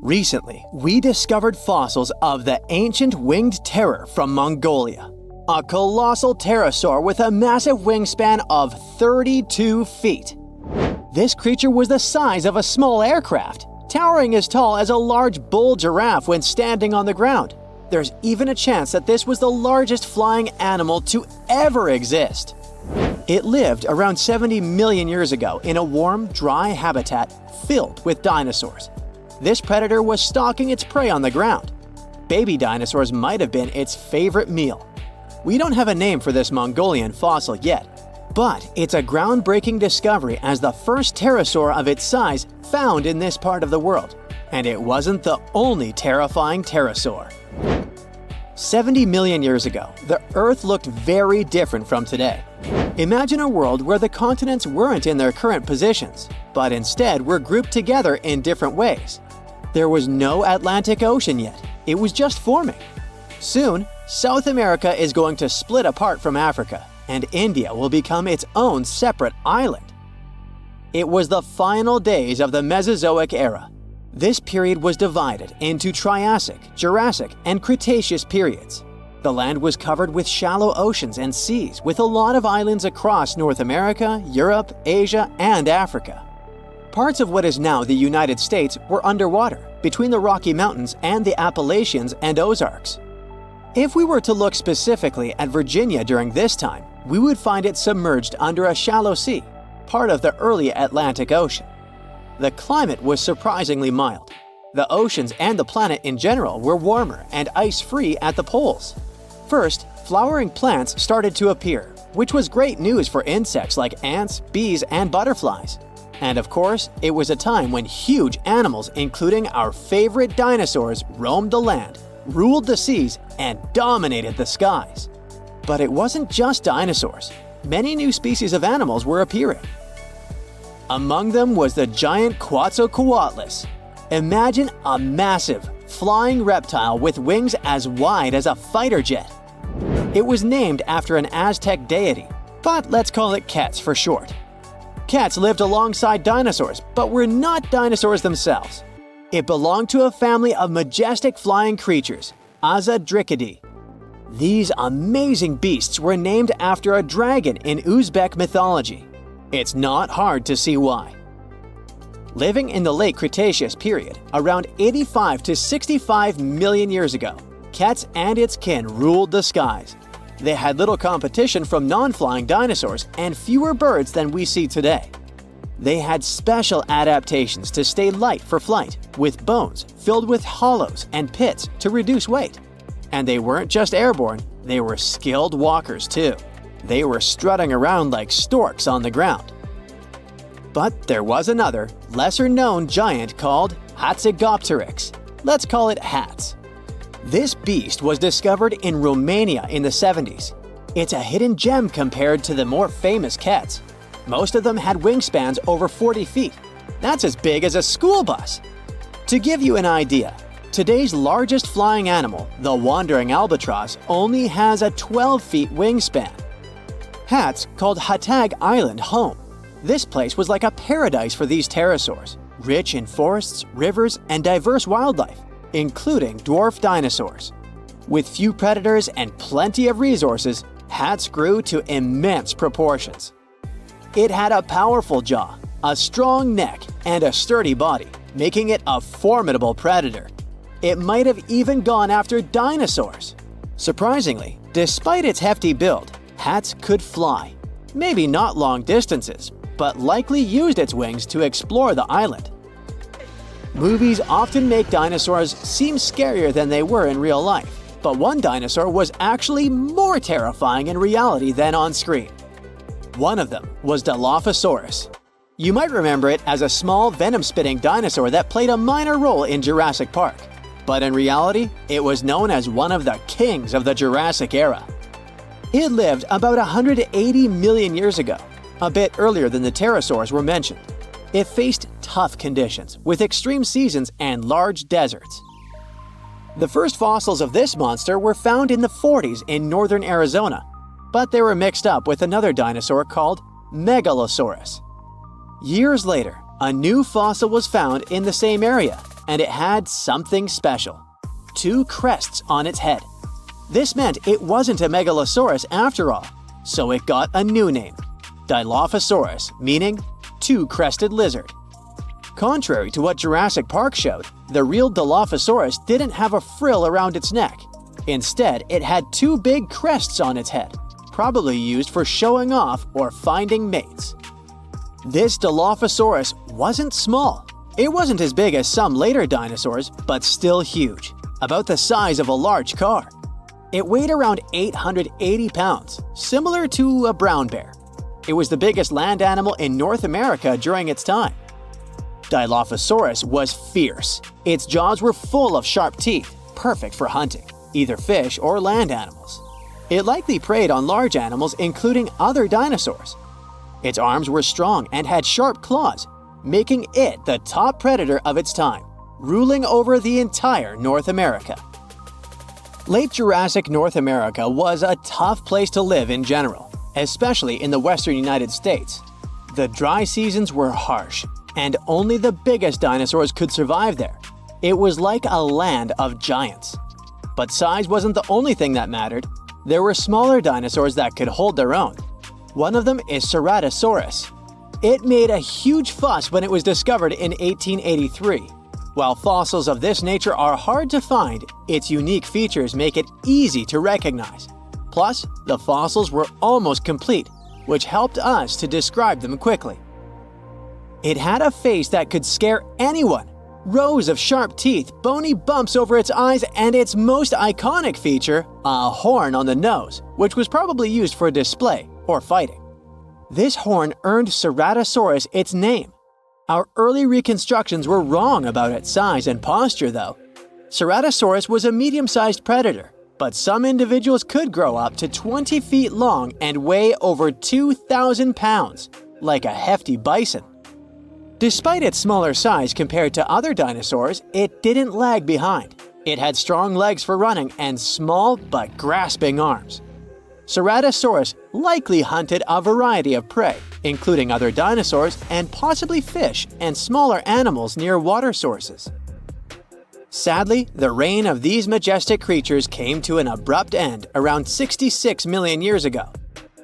Recently, we discovered fossils of the ancient winged terror from Mongolia, a colossal pterosaur with a massive wingspan of 32 feet. This creature was the size of a small aircraft, towering as tall as a large bull giraffe when standing on the ground. There's even a chance that this was the largest flying animal to ever exist. It lived around 70 million years ago in a warm, dry habitat filled with dinosaurs. This predator was stalking its prey on the ground. Baby dinosaurs might have been its favorite meal. We don't have a name for this Mongolian fossil yet, but it's a groundbreaking discovery as the first pterosaur of its size found in this part of the world. And it wasn't the only terrifying pterosaur. 70 million years ago, the Earth looked very different from today. Imagine a world where the continents weren't in their current positions, but instead were grouped together in different ways. There was no Atlantic Ocean yet, it was just forming. Soon, South America is going to split apart from Africa, and India will become its own separate island. It was the final days of the Mesozoic era. This period was divided into Triassic, Jurassic, and Cretaceous periods. The land was covered with shallow oceans and seas with a lot of islands across North America, Europe, Asia, and Africa. Parts of what is now the United States were underwater, between the Rocky Mountains and the Appalachians and Ozarks. If we were to look specifically at Virginia during this time, we would find it submerged under a shallow sea, part of the early Atlantic Ocean. The climate was surprisingly mild. The oceans and the planet in general were warmer and ice-free at the poles. First, flowering plants started to appear, which was great news for insects like ants, bees, and butterflies. And of course, it was a time when huge animals, including our favorite dinosaurs, roamed the land, ruled the seas, and dominated the skies. But it wasn't just dinosaurs. Many new species of animals were appearing. Among them was the giant Quetzalcoatlus. Imagine a massive, flying reptile with wings as wide as a fighter jet. It was named after an Aztec deity, but let's call it Quetz for short. Quetz lived alongside dinosaurs, but were not dinosaurs themselves. It belonged to a family of majestic flying creatures, Azadrichidae. These amazing beasts were named after a dragon in Uzbek mythology. It's not hard to see why. Living in the late Cretaceous period, around 85 to 65 million years ago, Quetz and its kin ruled the skies. They had little competition from non-flying dinosaurs and fewer birds than we see today. They had special adaptations to stay light for flight, with bones filled with hollows and pits to reduce weight. And they weren't just airborne, they were skilled walkers too. They were strutting around like storks on the ground. But there was another, lesser-known giant called Hatzegopteryx. Let's call it Hatz. This beast was discovered in Romania in the 70s. It's a hidden gem compared to the more famous Quetz. Most of them had wingspans over 40 feet. That's as big as a school bus. To give you an idea, today's largest flying animal, the wandering albatross, only has a 12 feet wingspan. Hatz called Hatag Island home. This place was like a paradise for these pterosaurs, rich in forests, rivers, and diverse wildlife, including dwarf dinosaurs. With few predators and plenty of resources, Hatz grew to immense proportions. It had a powerful jaw, a strong neck, and a sturdy body, making it a formidable predator. It might have even gone after dinosaurs. Surprisingly, despite its hefty build, Hatz could fly. Maybe not long distances, but likely used its wings to explore the island. Movies often make dinosaurs seem scarier than they were in real life, but one dinosaur was actually more terrifying in reality than on screen. One of them was Dilophosaurus. You might remember it as a small venom-spitting dinosaur that played a minor role in Jurassic Park, but in reality, it was known as one of the kings of the Jurassic era. It lived about 180 million years ago, a bit earlier than the pterosaurs were mentioned. It faced tough conditions, with extreme seasons and large deserts. The first fossils of this monster were found in the 40s in northern Arizona, but they were mixed up with another dinosaur called Megalosaurus. Years later, a new fossil was found in the same area, and it had something special: 2 crests on its head. This meant it wasn't a megalosaurus after all, so it got a new name, Dilophosaurus, meaning two-crested lizard. Contrary to what Jurassic Park showed, the real Dilophosaurus didn't have a frill around its neck. Instead, it had 2 big crests on its head, probably used for showing off or finding mates. This Dilophosaurus wasn't small. It wasn't as big as some later dinosaurs, but still huge, about the size of a large car. It weighed around 880 pounds, similar to a brown bear. It was the biggest land animal in North America during its time. Dilophosaurus was fierce. Its jaws were full of sharp teeth, perfect for hunting, either fish or land animals. It likely preyed on large animals, including other dinosaurs. Its arms were strong and had sharp claws, making it the top predator of its time, ruling over the entire North America. Late Jurassic North America was a tough place to live in general, especially in the western United States. The dry seasons were harsh, and only the biggest dinosaurs could survive there. It was like a land of giants. But size wasn't the only thing that mattered. There were smaller dinosaurs that could hold their own. One of them is Ceratosaurus. It made a huge fuss when it was discovered in 1883. While fossils of this nature are hard to find, its unique features make it easy to recognize. Plus, the fossils were almost complete, which helped us to describe them quickly. It had a face that could scare anyone. Rows of sharp teeth, bony bumps over its eyes, and its most iconic feature, a horn on the nose, which was probably used for display or fighting. This horn earned Ceratosaurus its name. Our early reconstructions were wrong about its size and posture, though. Ceratosaurus was a medium-sized predator, but some individuals could grow up to 20 feet long and weigh over 2,000 pounds, like a hefty bison. Despite its smaller size compared to other dinosaurs, it didn't lag behind. It had strong legs for running and small but grasping arms. Ceratosaurus likely hunted a variety of prey, including other dinosaurs and possibly fish and smaller animals near water sources. Sadly, the reign of these majestic creatures came to an abrupt end around 66 million years ago.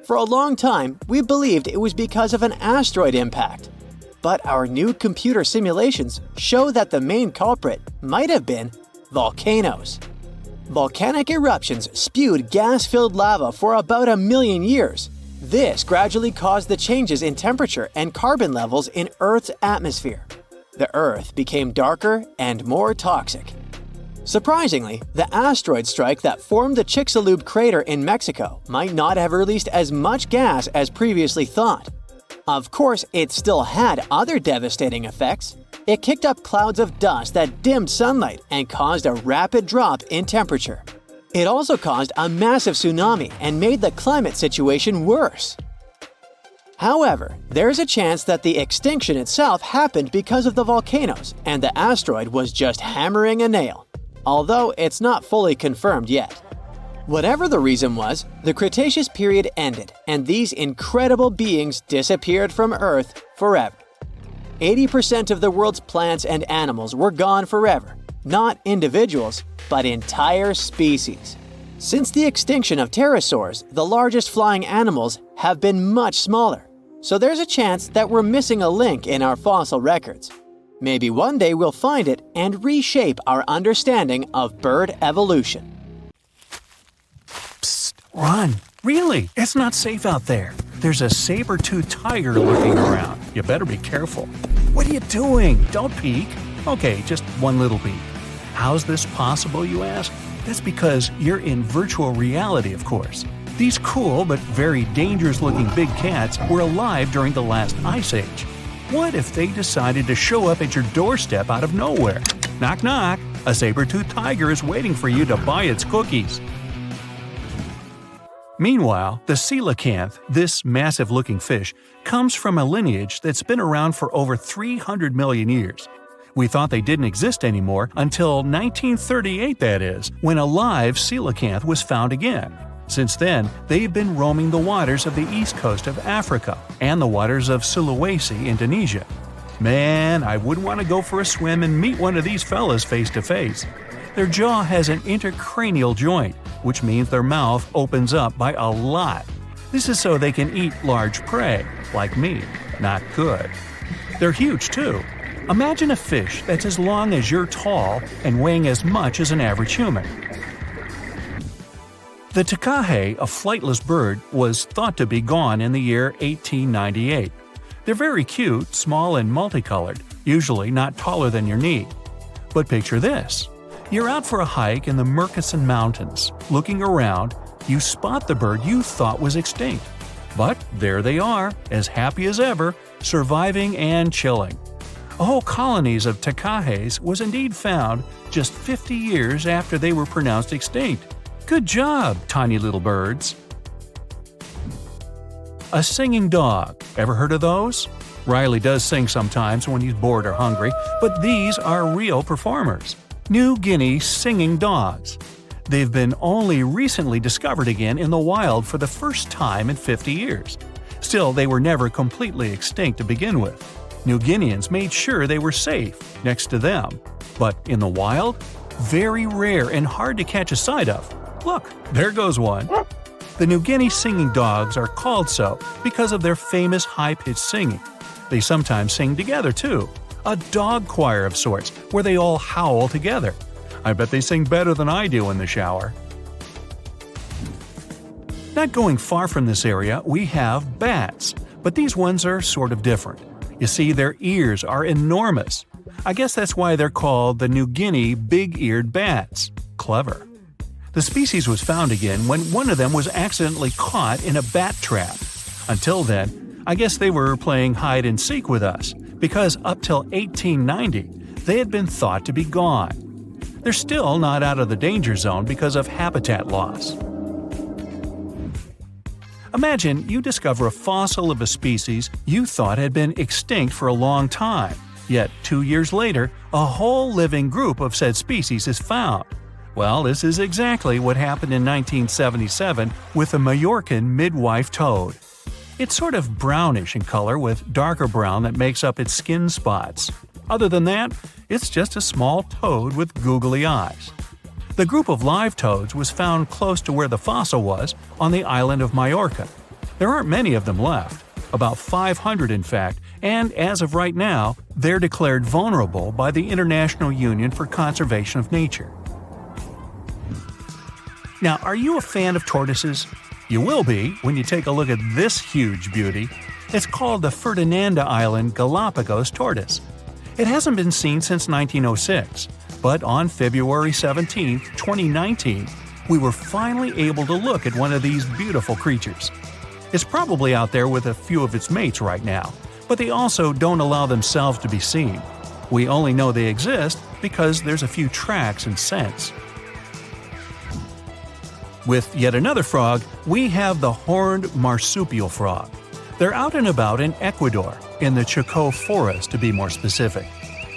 For a long time, we believed it was because of an asteroid impact. But our new computer simulations show that the main culprit might have been volcanoes. Volcanic eruptions spewed gas-filled lava for about 1 million years. This gradually caused the changes in temperature and carbon levels in Earth's atmosphere. The Earth became darker and more toxic. Surprisingly, the asteroid strike that formed the Chicxulub crater in Mexico might not have released as much gas as previously thought. Of course, it still had other devastating effects. It kicked up clouds of dust that dimmed sunlight and caused a rapid drop in temperature. It also caused a massive tsunami and made the climate situation worse. However, there's a chance that the extinction itself happened because of the volcanoes and the asteroid was just hammering a nail, although it's not fully confirmed yet. Whatever the reason was, the Cretaceous period ended and these incredible beings disappeared from Earth forever. 80% of the world's plants and animals were gone forever, not individuals, but entire species. Since the extinction of pterosaurs, the largest flying animals have been much smaller, so there's a chance that we're missing a link in our fossil records. Maybe one day we'll find it and reshape our understanding of bird evolution. Psst, run! Really, it's not safe out there. There's a saber-toothed tiger lurking around. You better be careful. What are you doing? Don't peek. Okay, just one little peek. How's this possible, you ask? That's because you're in virtual reality, of course. These cool but very dangerous-looking big cats were alive during the last ice age. What if they decided to show up at your doorstep out of nowhere? Knock knock, a saber-toothed tiger is waiting for you to buy its cookies. Meanwhile, the coelacanth, this massive-looking fish, comes from a lineage that's been around for over 300 million years. We thought they didn't exist anymore until 1938, that is, when a live coelacanth was found again. Since then, they've been roaming the waters of the east coast of Africa and the waters of Sulawesi, Indonesia. Man, I wouldn't want to go for a swim and meet one of these fellas face to face. Their jaw has an intercranial joint, which means their mouth opens up by a lot. This is so they can eat large prey, like me. Not good. They're huge too. Imagine a fish that's as long as you're tall and weighing as much as an average human. The takahe, a flightless bird, was thought to be gone in the year 1898. They're very cute, small and multicolored, usually not taller than your knee. But picture this. You're out for a hike in the Murchison Mountains. Looking around, you spot the bird you thought was extinct. But there they are, as happy as ever, surviving and chilling. Whole colonies of takahes was indeed found just 50 years after they were pronounced extinct. Good job, tiny little birds. A singing dog. Ever heard of those? Riley does sing sometimes when he's bored or hungry, but these are real performers. New Guinea singing dogs. They've been only recently discovered again in the wild for the first time in 50 years. Still, they were never completely extinct to begin with. New Guineans made sure they were safe next to them. But in the wild? Very rare and hard to catch a sight of. Look, there goes one. The New Guinea singing dogs are called so because of their famous high-pitched singing. They sometimes sing together too. A dog choir of sorts, where they all howl together. I bet they sing better than I do in the shower. Not going far from this area, we have bats, but these ones are sort of different. You see, their ears are enormous. I guess that's why they're called the New Guinea big-eared bats. Clever. The species was found again when one of them was accidentally caught in a bat trap. Until then, I guess they were playing hide-and-seek with us, because up till 1890, they had been thought to be gone. They're still not out of the danger zone because of habitat loss. Imagine you discover a fossil of a species you thought had been extinct for a long time, yet 2 years later, a whole living group of said species is found. Well, this is exactly what happened in 1977 with the Majorcan midwife toad. It's sort of brownish in color with darker brown that makes up its skin spots. Other than that, it's just a small toad with googly eyes. The group of live toads was found close to where the fossil was, on the island of Majorca. There aren't many of them left, about 500 in fact, and as of right now, they're declared vulnerable by the International Union for Conservation of Nature. Now, are you a fan of tortoises? You will be when you take a look at this huge beauty. It's called the Ferdinanda Island Galapagos tortoise. It hasn't been seen since 1906, but on February 17, 2019, we were finally able to look at one of these beautiful creatures. It's probably out there with a few of its mates right now, but they also don't allow themselves to be seen. We only know they exist because there's a few tracks and scents. With yet another frog, we have the horned marsupial frog. They're out and about in Ecuador, in the Chocó forest to be more specific.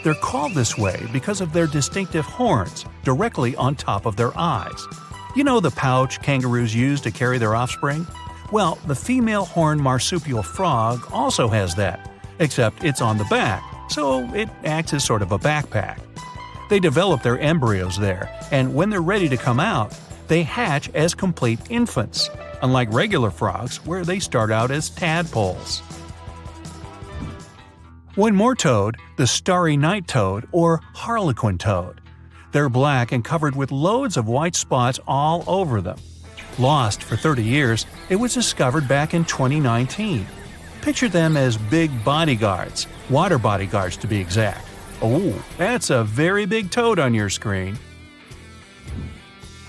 They're called this way because of their distinctive horns directly on top of their eyes. You know the pouch kangaroos use to carry their offspring? Well, the female horned marsupial frog also has that, except it's on the back, so it acts as sort of a backpack. They develop their embryos there, and when they're ready to come out, they hatch as complete infants, unlike regular frogs where they start out as tadpoles. One more toad, the starry night toad or harlequin toad. They're black and covered with loads of white spots all over them. Lost for 30 years, it was discovered back in 2019. Picture them as big bodyguards, water bodyguards to be exact. Oh, that's a very big toad on your screen.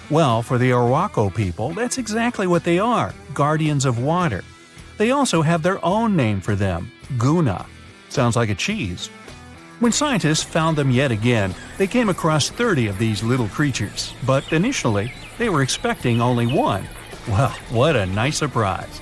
Well, for the Arhuaco people, that's exactly what they are, guardians of water. They also have their own name for them, Guna. Sounds like a cheese. When scientists found them yet again, they came across 30 of these little creatures, but initially, they were expecting only one. Well, what a nice surprise.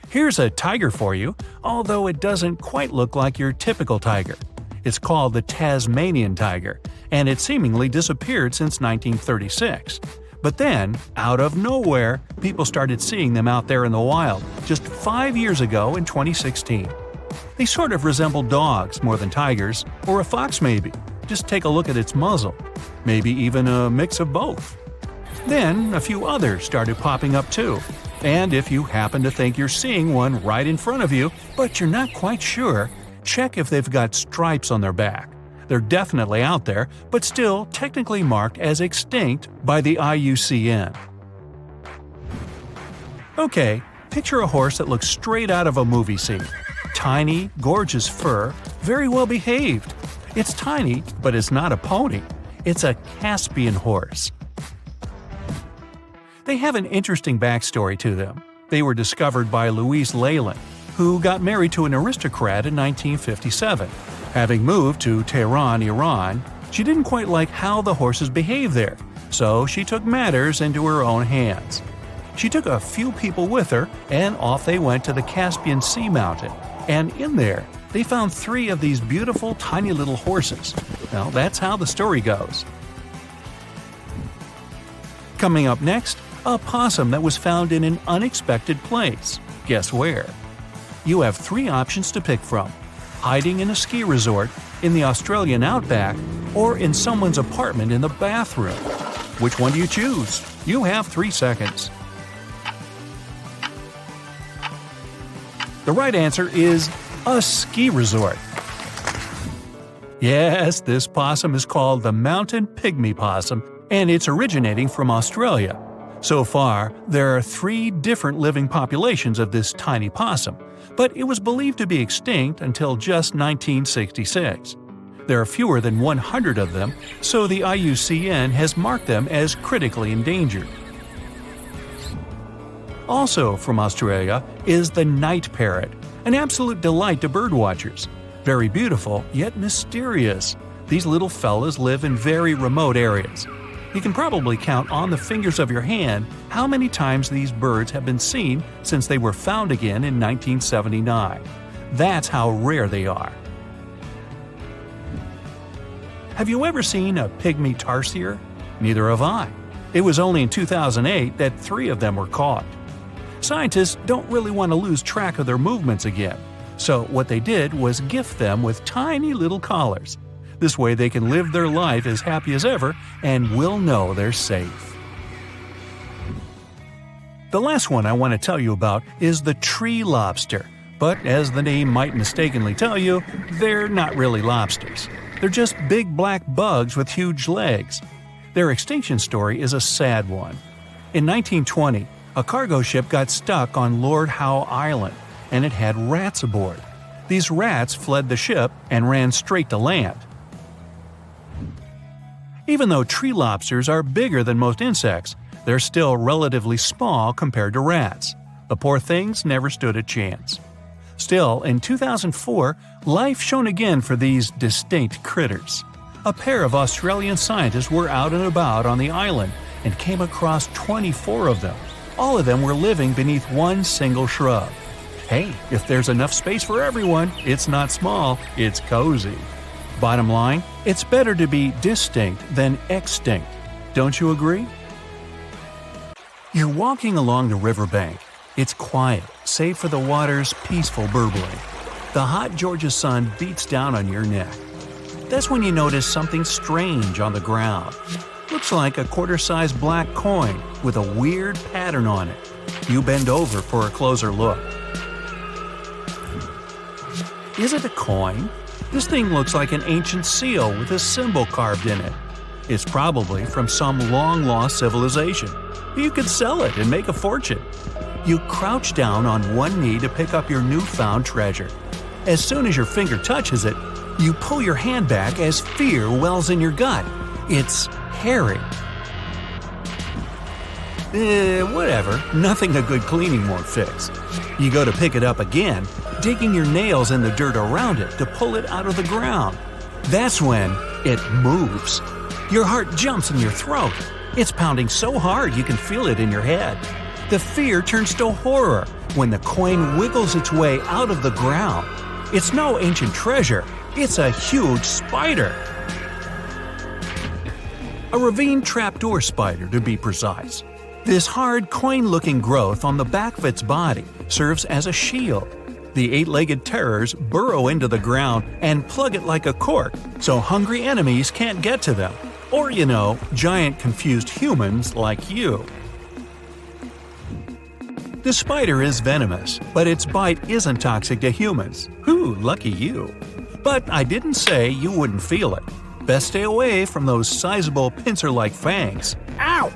Here's a tiger for you, although it doesn't quite look like your typical tiger. It's called the Tasmanian tiger, and it seemingly disappeared since 1936. But then, out of nowhere, people started seeing them out there in the wild just 5 years ago in 2016. They sort of resemble dogs more than tigers, or a fox maybe. Just take a look at its muzzle. Maybe even a mix of both. Then a few others started popping up too. And if you happen to think you're seeing one right in front of you, but you're not quite sure, check if they've got stripes on their back. They're definitely out there, but still technically marked as extinct by the IUCN. Okay, picture a horse that looks straight out of a movie scene. Tiny, gorgeous fur, very well behaved. It's tiny, but it's not a pony. It's a Caspian horse. They have an interesting backstory to them. They were discovered by Louise Leyland, who got married to an aristocrat in 1957. Having moved to Tehran, Iran, she didn't quite like how the horses behaved there, so she took matters into her own hands. She took a few people with her, and off they went to the Caspian Sea mountain. And in there, they found 3 of these beautiful tiny little horses. Well, that's how the story goes. Coming up next, a possum that was found in an unexpected place. Guess where? You have 3 options to pick from: hiding in a ski resort, in the Australian outback, or in someone's apartment in the bathroom. Which one do you choose? You have 3 seconds. The right answer is a ski resort. Yes, this possum is called the mountain pygmy possum, and it's originating from Australia. So far, there are 3 different living populations of this tiny possum, but it was believed to be extinct until just 1966. There are fewer than 100 of them, so the IUCN has marked them as critically endangered. Also from Australia is the night parrot, an absolute delight to birdwatchers. Very beautiful, yet mysterious. These little fellas live in very remote areas. You can probably count on the fingers of your hand how many times these birds have been seen since they were found again in 1979. That's how rare they are. Have you ever seen a pygmy tarsier? Neither have I. It was only in 2008 that 3 of them were caught. Scientists don't really want to lose track of their movements again, so what they did was gift them with tiny little collars. This way they can live their life as happy as ever and will know they're safe. The last one I want to tell you about is the tree lobster, but as the name might mistakenly tell you, they're not really lobsters. They're just big black bugs with huge legs. Their extinction story is a sad one. In 1920, a cargo ship got stuck on Lord Howe Island, and it had rats aboard. These rats fled the ship and ran straight to land. Even though tree lobsters are bigger than most insects, they're still relatively small compared to rats. The poor things never stood a chance. Still, in 2004, life shone again for these distinct critters. A pair of Australian scientists were out and about on the island and came across 24 of them. All of them were living beneath one single shrub. Hey, if there's enough space for everyone, it's not small, it's cozy. Bottom line, it's better to be distinct than extinct. Don't you agree? You're walking along the riverbank. It's quiet, save for the water's peaceful burbling. The hot Georgia sun beats down on your neck. That's when you notice something strange on the ground. Looks like a quarter-sized black coin with a weird pattern on it. You bend over for a closer look. Is it a coin? This thing looks like an ancient seal with a symbol carved in it. It's probably from some long-lost civilization. You could sell it and make a fortune. You crouch down on one knee to pick up your newfound treasure. As soon as your finger touches it, you pull your hand back as fear wells in your gut. It's hairy. Whatever. Nothing a good cleaning won't fix. You go to pick it up again, digging your nails in the dirt around it to pull it out of the ground. That's when it moves. Your heart jumps in your throat. It's pounding so hard you can feel it in your head. The fear turns to horror when the coin wiggles its way out of the ground. It's no ancient treasure. It's a huge spider. A ravine trapdoor spider, to be precise. This hard coin-looking growth on the back of its body serves as a shield. The eight-legged terrors burrow into the ground and plug it like a cork, so hungry enemies can't get to them. Or, giant confused humans like you. The spider is venomous, but its bite isn't toxic to humans. Whew, lucky you. But I didn't say you wouldn't feel it. Best stay away from those sizable pincer-like fangs. Ow!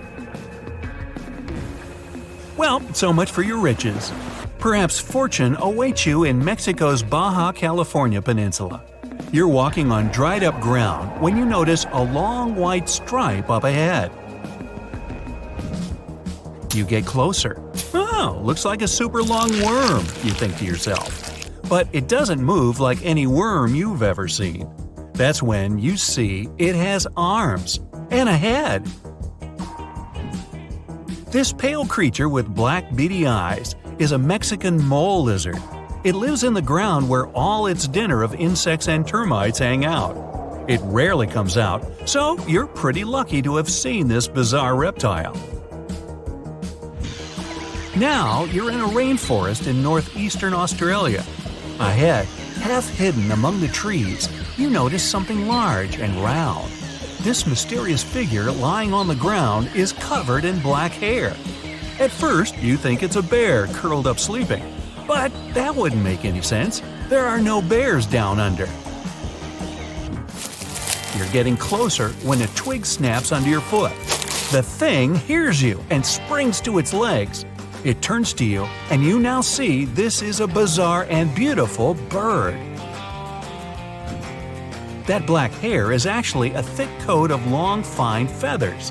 Well, so much for your riches. Perhaps fortune awaits you in Mexico's Baja California peninsula. You're walking on dried-up ground when you notice a long white stripe up ahead. You get closer. Oh, looks like a super long worm, you think to yourself. But it doesn't move like any worm you've ever seen. That's when you see it has arms and a head. This pale creature with black beady eyes is a Mexican mole lizard. It lives in the ground where all its dinner of insects and termites hang out. It rarely comes out, so you're pretty lucky to have seen this bizarre reptile. Now you're in a rainforest in northeastern Australia. Ahead, half hidden among the trees, you notice something large and round. This mysterious figure lying on the ground is covered in black hair. At first, you think it's a bear curled up sleeping. But that wouldn't make any sense. There are no bears down under. You're getting closer when a twig snaps under your foot. The thing hears you and springs to its legs. It turns to you, and you now see this is a bizarre and beautiful bird. That black hair is actually a thick coat of long, fine feathers.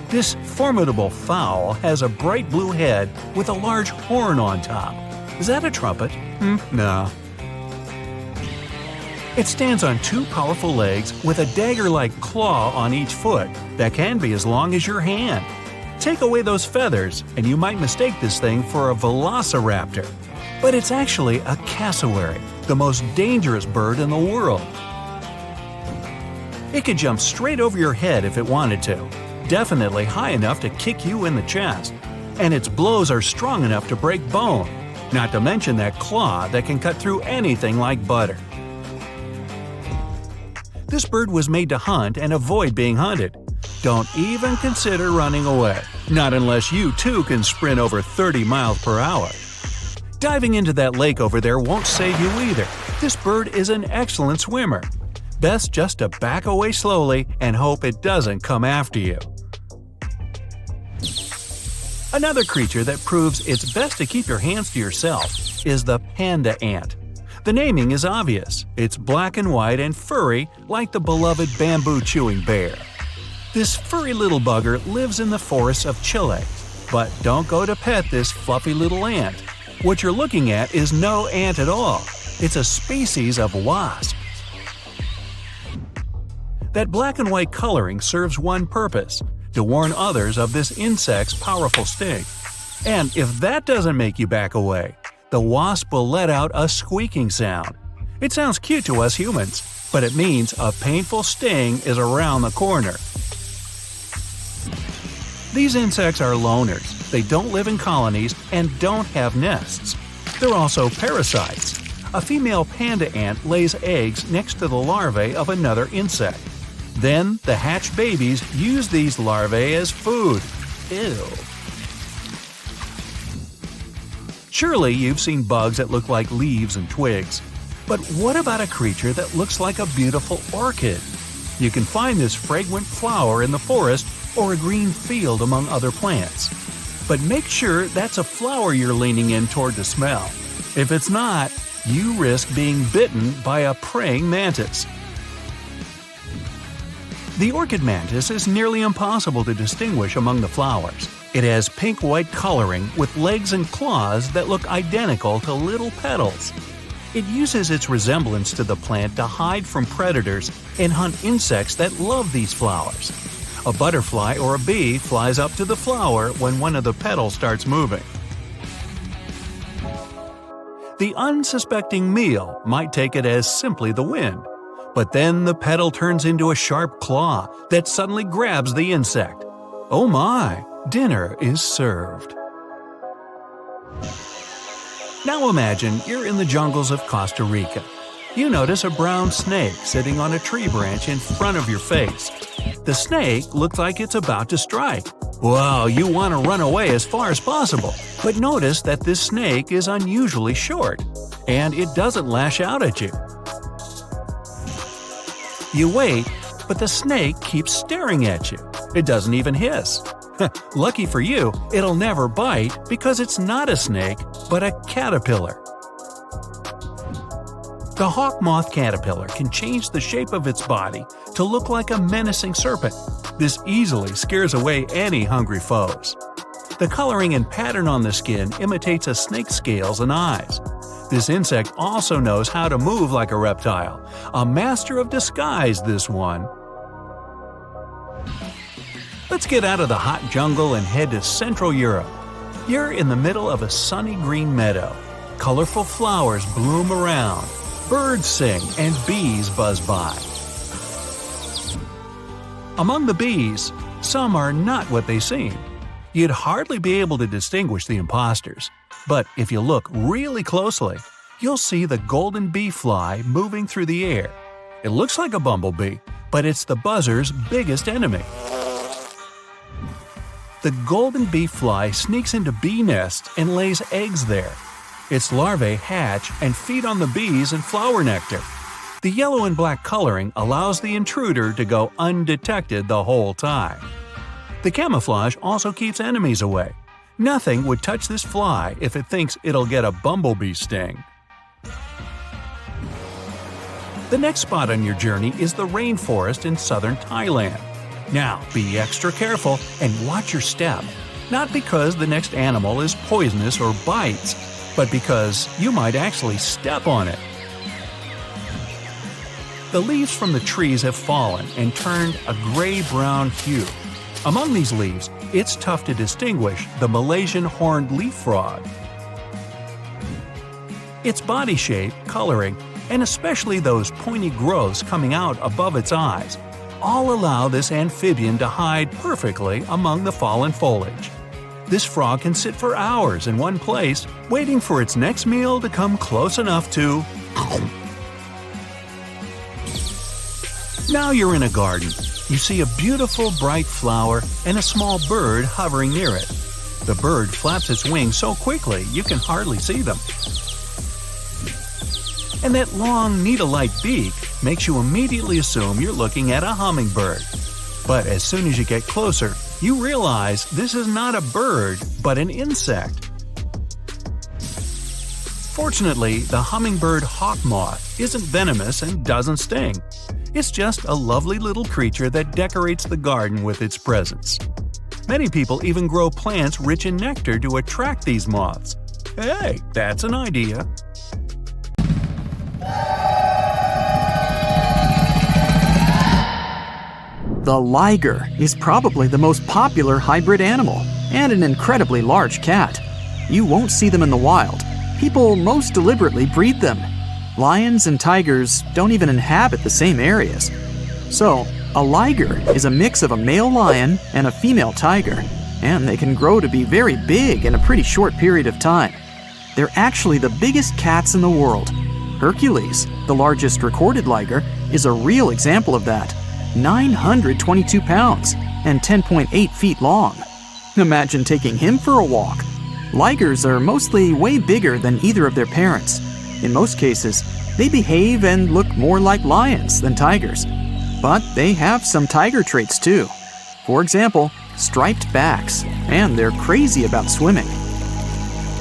This formidable fowl has a bright blue head with a large horn on top. Is that a trumpet? No. It stands on two powerful legs with a dagger-like claw on each foot that can be as long as your hand. Take away those feathers, and you might mistake this thing for a velociraptor. But it's actually a cassowary, the most dangerous bird in the world. It could jump straight over your head if it wanted to, definitely high enough to kick you in the chest. And its blows are strong enough to break bone, not to mention that claw that can cut through anything like butter. This bird was made to hunt and avoid being hunted. Don't even consider running away, not unless you too can sprint over 30 miles per hour. Diving into that lake over there won't save you either. This bird is an excellent swimmer. Best just to back away slowly and hope it doesn't come after you. Another creature that proves it's best to keep your hands to yourself is the panda ant. The naming is obvious. It's black and white and furry like the beloved bamboo-chewing bear. This furry little bugger lives in the forests of Chile. But don't go to pet this fluffy little ant. What you're looking at is no ant at all. It's a species of wasp. That black and white coloring serves one purpose – to warn others of this insect's powerful sting. And if that doesn't make you back away, the wasp will let out a squeaking sound. It sounds cute to us humans, but it means a painful sting is around the corner. These insects are loners. They don't live in colonies and don't have nests. They're also parasites. A female panda ant lays eggs next to the larvae of another insect. Then the hatched babies use these larvae as food. Ew. Surely you've seen bugs that look like leaves and twigs. But what about a creature that looks like a beautiful orchid? You can find this fragrant flower in the forest or a green field among other plants. But make sure that's a flower you're leaning in toward to smell. If it's not, you risk being bitten by a praying mantis. The orchid mantis is nearly impossible to distinguish among the flowers. It has pink-white coloring with legs and claws that look identical to little petals. It uses its resemblance to the plant to hide from predators and hunt insects that love these flowers. A butterfly or a bee flies up to the flower when one of the petals starts moving. The unsuspecting meal might take it as simply the wind. But then the petal turns into a sharp claw that suddenly grabs the insect. Oh my, dinner is served. Now imagine you're in the jungles of Costa Rica. You notice a brown snake sitting on a tree branch in front of your face. The snake looks like it's about to strike. Well, you want to run away as far as possible, but notice that this snake is unusually short, and it doesn't lash out at you. You wait, but the snake keeps staring at you. It doesn't even hiss. Lucky for you, it'll never bite because it's not a snake, but a caterpillar. The hawk moth caterpillar can change the shape of its body to look like a menacing serpent. This easily scares away any hungry foes. The coloring and pattern on the skin imitates a snake's scales and eyes. This insect also knows how to move like a reptile. A master of disguise, this one. Let's get out of the hot jungle and head to Central Europe. You're in the middle of a sunny green meadow. Colorful flowers bloom around. Birds sing and bees buzz by. Among the bees, some are not what they seem. You'd hardly be able to distinguish the imposters. But if you look really closely, you'll see the golden bee fly moving through the air. It looks like a bumblebee, but it's the buzzer's biggest enemy. The golden bee fly sneaks into bee nests and lays eggs there. Its larvae hatch and feed on the bees and flower nectar. The yellow and black coloring allows the intruder to go undetected the whole time. The camouflage also keeps enemies away. Nothing would touch this fly if it thinks it'll get a bumblebee sting. The next spot on your journey is the rainforest in southern Thailand. Now, be extra careful and watch your step. Not because the next animal is poisonous or bites, but because you might actually step on it. The leaves from the trees have fallen and turned a gray-brown hue. Among these leaves, it's tough to distinguish the Malaysian horned leaf frog. Its body shape, coloring, and especially those pointy growths coming out above its eyes, all allow this amphibian to hide perfectly among the fallen foliage. This frog can sit for hours in one place, waiting for its next meal to come close enough to… Now you're in a garden. You see a beautiful bright flower and a small bird hovering near it. The bird flaps its wings so quickly you can hardly see them. And that long, needle-like beak makes you immediately assume you're looking at a hummingbird. But as soon as you get closer, you realize this is not a bird, but an insect. Fortunately, the hummingbird hawk moth isn't venomous and doesn't sting. It's just a lovely little creature that decorates the garden with its presence. Many people even grow plants rich in nectar to attract these moths. Hey, that's an idea. The liger is probably the most popular hybrid animal and an incredibly large cat. You won't see them in the wild. People most deliberately breed them. Lions and tigers don't even inhabit the same areas. So, a liger is a mix of a male lion and a female tiger, and they can grow to be very big in a pretty short period of time. They're actually the biggest cats in the world. Hercules, the largest recorded liger, is a real example of that. 922 pounds and 10.8 feet long. Imagine taking him for a walk. Ligers are mostly way bigger than either of their parents. In most cases, they behave and look more like lions than tigers. But they have some tiger traits too. For example, striped backs, and they're crazy about swimming.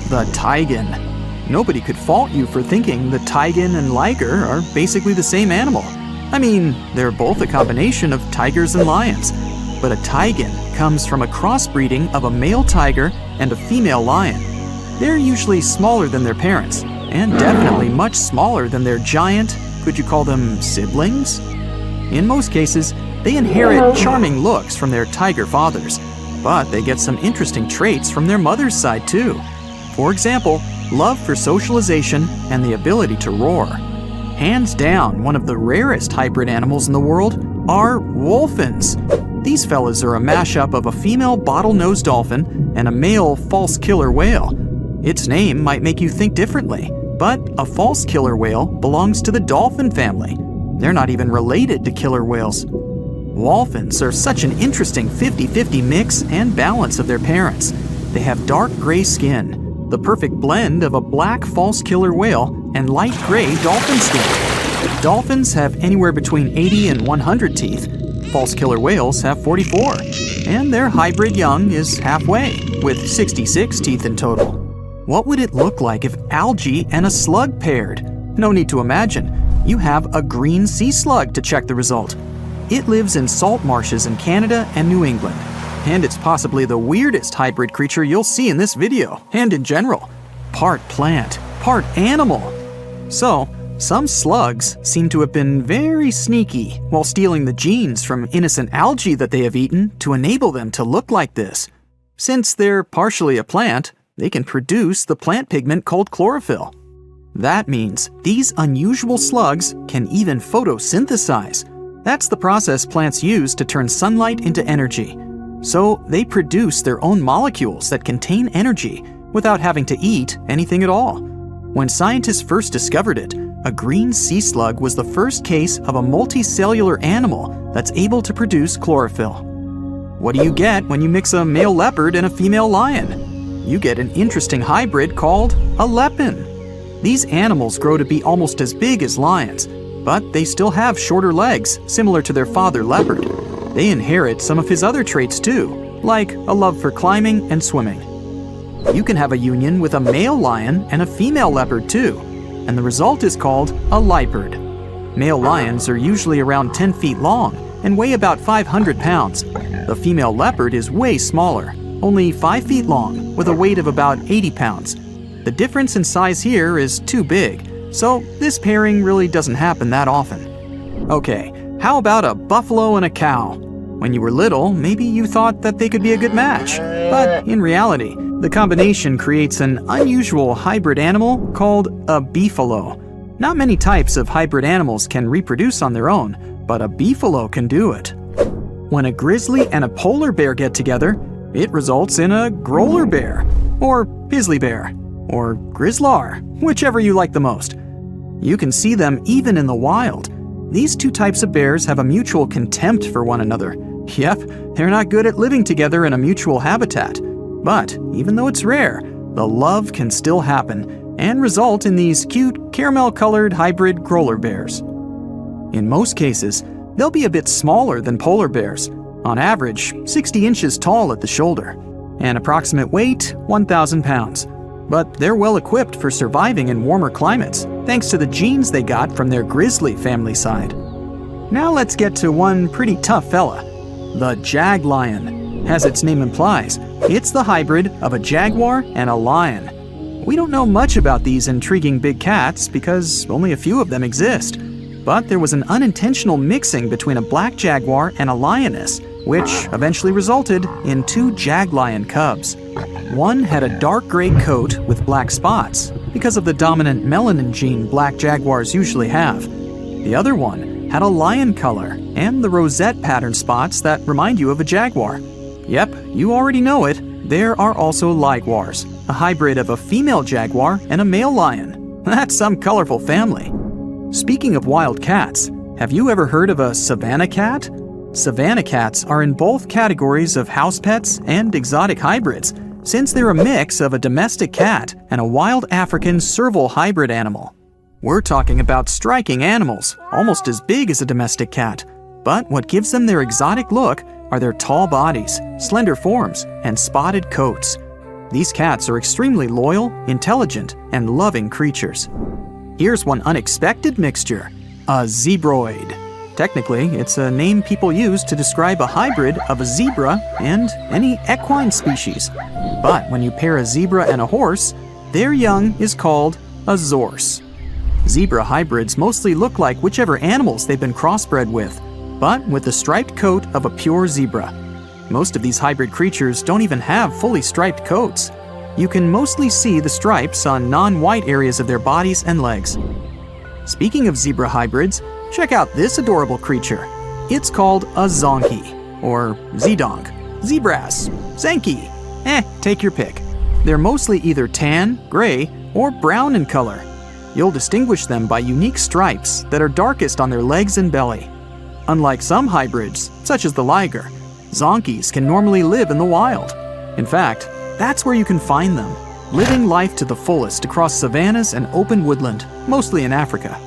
The taigen. Nobody could fault you for thinking the taigen and liger are basically the same animal. I mean, they're both a combination of tigers and lions. But a taigen comes from a crossbreeding of a male tiger and a female lion. They're usually smaller than their parents, and definitely much smaller than their giant, could you call them siblings? In most cases, they inherit charming looks from their tiger fathers, but they get some interesting traits from their mother's side too. For example, love for socialization and the ability to roar. Hands down, one of the rarest hybrid animals in the world are wolfins. These fellas are a mashup of a female bottlenose dolphin and a male false killer whale. Its name might make you think differently, but a false killer whale belongs to the dolphin family. They're not even related to killer whales. Dolphins are such an interesting 50-50 mix and balance of their parents. They have dark gray skin, the perfect blend of a black false killer whale and light gray dolphin skin. Dolphins have anywhere between 80 and 100 teeth. False killer whales have 44, and their hybrid young is halfway, with 66 teeth in total. What would it look like if algae and a slug paired? No need to imagine. You have a green sea slug to check the result. It lives in salt marshes in Canada and New England, and it's possibly the weirdest hybrid creature you'll see in this video, and in general. Part plant, part animal. So, some slugs seem to have been very sneaky while stealing the genes from innocent algae that they have eaten to enable them to look like this. Since they're partially a plant, they can produce the plant pigment called chlorophyll. That means these unusual slugs can even photosynthesize. That's the process plants use to turn sunlight into energy. So they produce their own molecules that contain energy without having to eat anything at all. When scientists first discovered it, a green sea slug was the first case of a multicellular animal that's able to produce chlorophyll. What do you get when you mix a male leopard and a female lion? You get an interesting hybrid called a lepin. These animals grow to be almost as big as lions, but they still have shorter legs, similar to their father leopard. They inherit some of his other traits too, like a love for climbing and swimming. You can have a union with a male lion and a female leopard too, and the result is called a leopard. Male lions are usually around 10 feet long and weigh about 500 pounds. The female leopard is way smaller, only 5 feet long, with a weight of about 80 pounds. The difference in size here is too big, so this pairing really doesn't happen that often. Okay, how about a buffalo and a cow? When you were little, maybe you thought that they could be a good match, but in reality, the combination creates an unusual hybrid animal called a beefalo. Not many types of hybrid animals can reproduce on their own, but a beefalo can do it. When a grizzly and a polar bear get together, it results in a growler bear, or grizzly bear, or grizzlar, whichever you like the most. You can see them even in the wild. These two types of bears have a mutual contempt for one another. Yep, they're not good at living together in a mutual habitat. But even though it's rare, the love can still happen and result in these cute caramel-colored hybrid growler bears. In most cases, they'll be a bit smaller than polar bears, on average 60 inches tall at the shoulder, and approximate weight 1,000 pounds. But they're well equipped for surviving in warmer climates, thanks to the genes they got from their grizzly family side. Now let's get to one pretty tough fella, the jag lion. As its name implies, it's the hybrid of a jaguar and a lion. We don't know much about these intriguing big cats because only a few of them exist. But there was an unintentional mixing between a black jaguar and a lioness, which eventually resulted in 2 jag-lion cubs. One had a dark gray coat with black spots because of the dominant melanin gene black jaguars usually have. The other one had a lion color and the rosette pattern spots that remind you of a jaguar. Yep, you already know it. There are also ligwars, a hybrid of a female jaguar and a male lion. That's some colorful family. Speaking of wild cats, have you ever heard of a savanna cat? Savanna cats are in both categories of house pets and exotic hybrids, since they're a mix of a domestic cat and a wild African serval hybrid animal. We're talking about striking animals, almost as big as a domestic cat. But what gives them their exotic look are their tall bodies, slender forms, and spotted coats. These cats are extremely loyal, intelligent, and loving creatures. Here's one unexpected mixture, a zebroid. Technically, it's a name people use to describe a hybrid of a zebra and any equine species. But when you pair a zebra and a horse, their young is called a zorse. Zebra hybrids mostly look like whichever animals they've been crossbred with, but with the striped coat of a pure zebra. Most of these hybrid creatures don't even have fully striped coats. You can mostly see the stripes on non-white areas of their bodies and legs. Speaking of zebra hybrids, check out this adorable creature. It's called a zonkey, or zedonk, zebras, zenki. Take your pick. They're mostly either tan, gray, or brown in color. You'll distinguish them by unique stripes that are darkest on their legs and belly. Unlike some hybrids, such as the liger, zonkies can normally live in the wild. In fact, that's where you can find them, living life to the fullest across savannas and open woodland, mostly in Africa.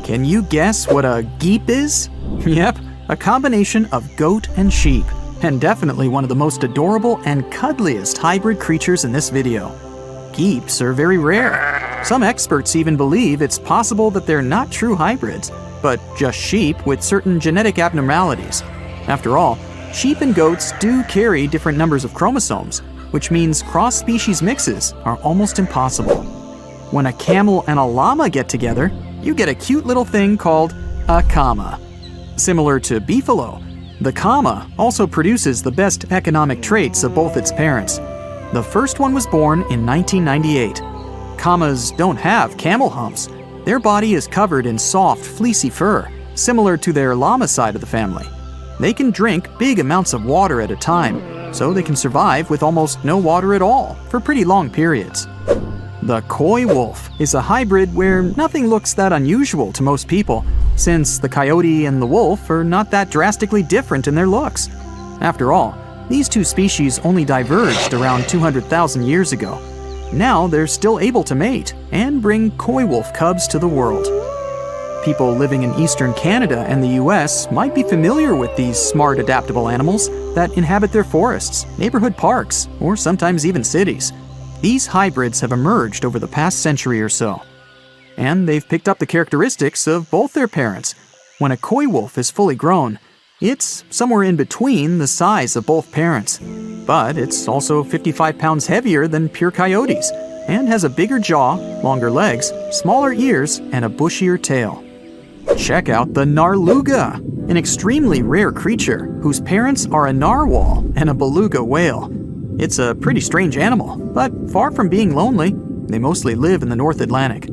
Can you guess what a geep is? Yep, a combination of goat and sheep, and definitely one of the most adorable and cuddliest hybrid creatures in this video. Geeps are very rare. Some experts even believe it's possible that they're not true hybrids, but just sheep with certain genetic abnormalities. After all, sheep and goats do carry different numbers of chromosomes, which means cross-species mixes are almost impossible. When a camel and a llama get together, you get a cute little thing called a kama. Similar to beefalo, the kama also produces the best economic traits of both its parents. The first one was born in 1998. Kamas don't have camel humps. Their body is covered in soft, fleecy fur, similar to their llama side of the family. They can drink big amounts of water at a time, so they can survive with almost no water at all for pretty long periods. The coy wolf is a hybrid where nothing looks that unusual to most people, since the coyote and the wolf are not that drastically different in their looks. After all, these two species only diverged around 200,000 years ago. Now they're still able to mate and bring coy wolf cubs to the world. People living in eastern Canada and the US might be familiar with these smart, adaptable animals that inhabit their forests, neighborhood parks, or sometimes even cities. These hybrids have emerged over the past century or so, and they've picked up the characteristics of both their parents. When a coy wolf is fully grown, it's somewhere in between the size of both parents, but it's also 55 pounds heavier than pure coyotes and has a bigger jaw, longer legs, smaller ears, and a bushier tail. Check out the narluga, an extremely rare creature whose parents are a narwhal and a beluga whale. It's a pretty strange animal, but far from being lonely. They mostly live in the North Atlantic.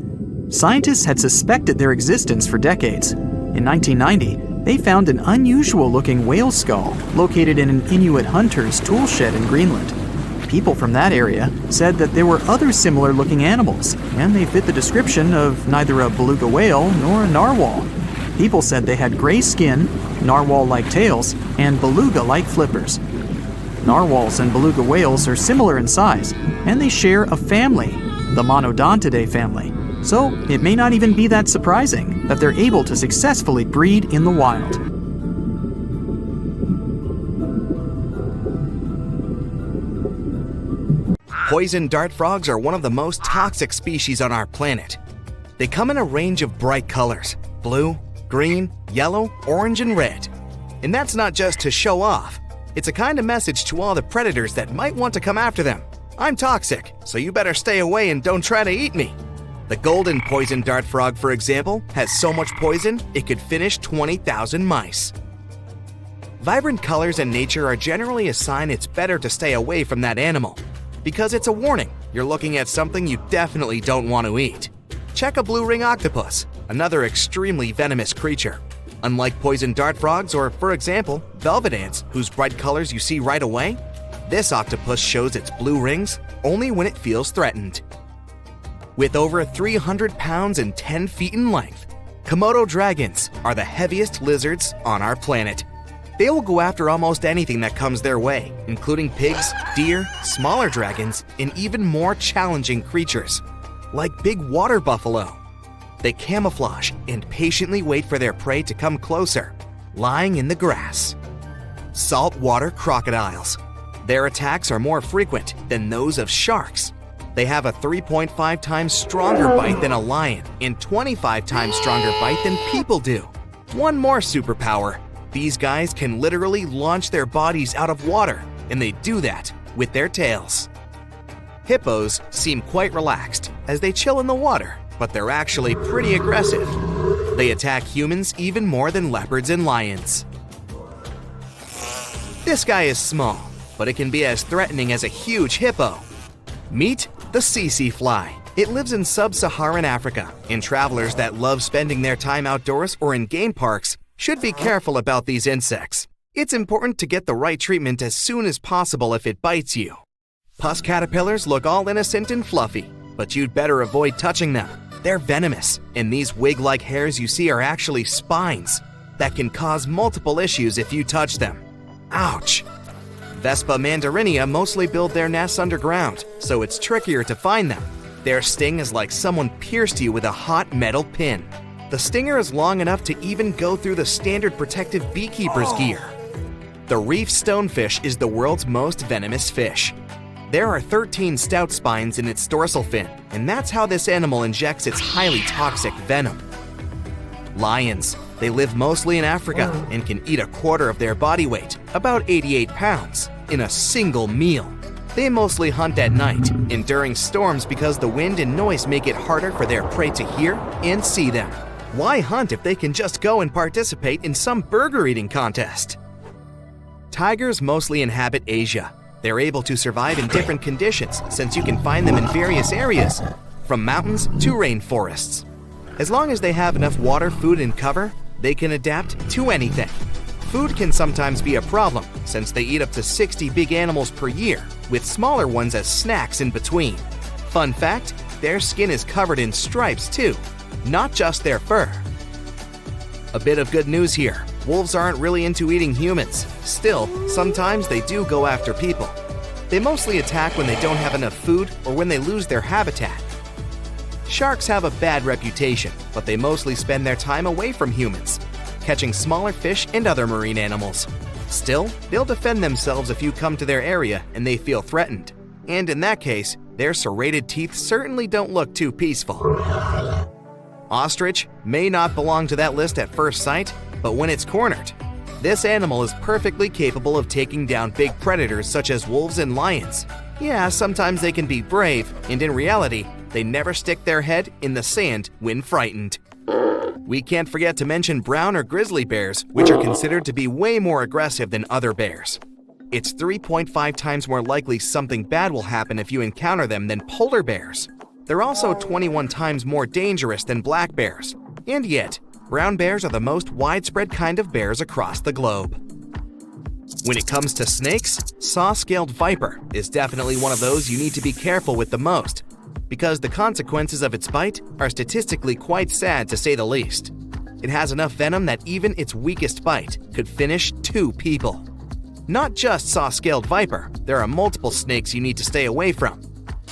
Scientists had suspected their existence for decades. In 1990, they found an unusual-looking whale skull located in an Inuit hunter's tool shed in Greenland. People from that area said that there were other similar-looking animals, and they fit the description of neither a beluga whale nor a narwhal. People said they had gray skin, narwhal-like tails, and beluga-like flippers. Narwhals and beluga whales are similar in size, and they share a family, the Monodontidae family. So it may not even be that surprising that they're able to successfully breed in the wild. Poison dart frogs are one of the most toxic species on our planet. They come in a range of bright colors: blue, green, yellow, orange, and red. And that's not just to show off. It's a kind of message to all the predators that might want to come after them. I'm toxic, so you better stay away and don't try to eat me. The golden poison dart frog, for example, has so much poison it could finish 20,000 mice. Vibrant colors in nature are generally a sign it's better to stay away from that animal, because it's a warning you're looking at something you definitely don't want to eat. Check a blue ring octopus, another extremely venomous creature. Unlike poison dart frogs or, for example, velvet ants, whose bright colors you see right away, this octopus shows its blue rings only when it feels threatened. With over 300 pounds and 10 feet in length, Komodo dragons are the heaviest lizards on our planet. They will go after almost anything that comes their way, including pigs, deer, smaller dragons, and even more challenging creatures, like big water buffalo. They camouflage and patiently wait for their prey to come closer, lying in the grass. Saltwater crocodiles. Their attacks are more frequent than those of sharks. They have a 3.5 times stronger bite than a lion and 25 times stronger bite than people do. One more superpower: these guys can literally launch their bodies out of water, and they do that with their tails. Hippos seem quite relaxed as they chill in the water, but they're actually pretty aggressive. They attack humans even more than leopards and lions. This guy is small, but it can be as threatening as a huge hippo. Meet the tsetse fly. It lives in sub-Saharan Africa, and travelers that love spending their time outdoors or in game parks should be careful about these insects. It's important to get the right treatment as soon as possible if it bites you. Pus caterpillars look all innocent and fluffy, but you'd better avoid touching them. They're venomous, and these wig-like hairs you see are actually spines that can cause multiple issues if you touch them. Ouch! Vespa mandarinia mostly build their nests underground, so it's trickier to find them. Their sting is like someone pierced you with a hot metal pin. The stinger is long enough to even go through the standard protective beekeeper's gear. The reef stonefish is the world's most venomous fish. There are 13 stout spines in its dorsal fin, and that's how this animal injects its highly toxic venom. Lions. They live mostly in Africa and can eat a quarter of their body weight, about 88 pounds, in a single meal. They mostly hunt at night and during storms because the wind and noise make it harder for their prey to hear and see them. Why hunt if they can just go and participate in some burger eating contest? Tigers mostly inhabit Asia. They're able to survive in different conditions since you can find them in various areas, from mountains to rainforests. As long as they have enough water, food, and cover, they can adapt to anything. Food can sometimes be a problem since they eat up to 60 big animals per year, with smaller ones as snacks in between. Fun fact, their skin is covered in stripes too, not just their fur. A bit of good news here. Wolves aren't really into eating humans. Still, sometimes they do go after people. They mostly attack when they don't have enough food or when they lose their habitat. Sharks have a bad reputation, but they mostly spend their time away from humans, catching smaller fish and other marine animals. Still, they'll defend themselves if you come to their area and they feel threatened. And in that case, their serrated teeth certainly don't look too peaceful. Ostrich may not belong to that list at first sight, but when it's cornered, this animal is perfectly capable of taking down big predators such as wolves and lions. Yeah, sometimes they can be brave, and in reality, they never stick their head in the sand when frightened. We can't forget to mention brown or grizzly bears, which are considered to be way more aggressive than other bears. It's 3.5 times more likely something bad will happen if you encounter them than polar bears. They're also 21 times more dangerous than black bears. And yet, brown bears are the most widespread kind of bears across the globe. When it comes to snakes, saw-scaled viper is definitely one of those you need to be careful with the most, because the consequences of its bite are statistically quite sad to say the least. It has enough venom that even its weakest bite could finish 2 people. Not just saw-scaled viper, there are multiple snakes you need to stay away from.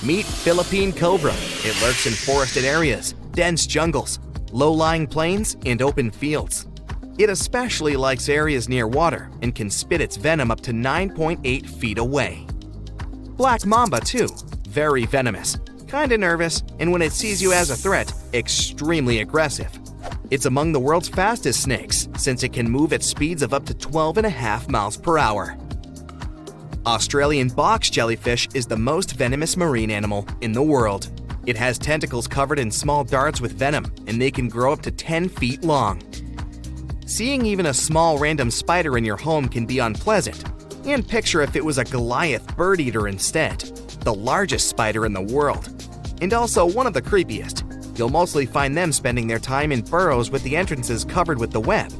Meet Philippine cobra. It lurks in forested areas, dense jungles, low-lying plains, and open fields. It especially likes areas near water and can spit its venom up to 9.8 feet away. Black mamba too, very venomous, kinda nervous, and when it sees you as a threat, extremely aggressive. It's among the world's fastest snakes since it can move at speeds of up to 12.5 miles per hour. Australian box jellyfish is the most venomous marine animal in the world. It has tentacles covered in small darts with venom, and they can grow up to 10 feet long. Seeing even a small random spider in your home can be unpleasant, and picture if it was a Goliath bird eater instead, the largest spider in the world, and also one of the creepiest. You'll mostly find them spending their time in burrows with the entrances covered with the web.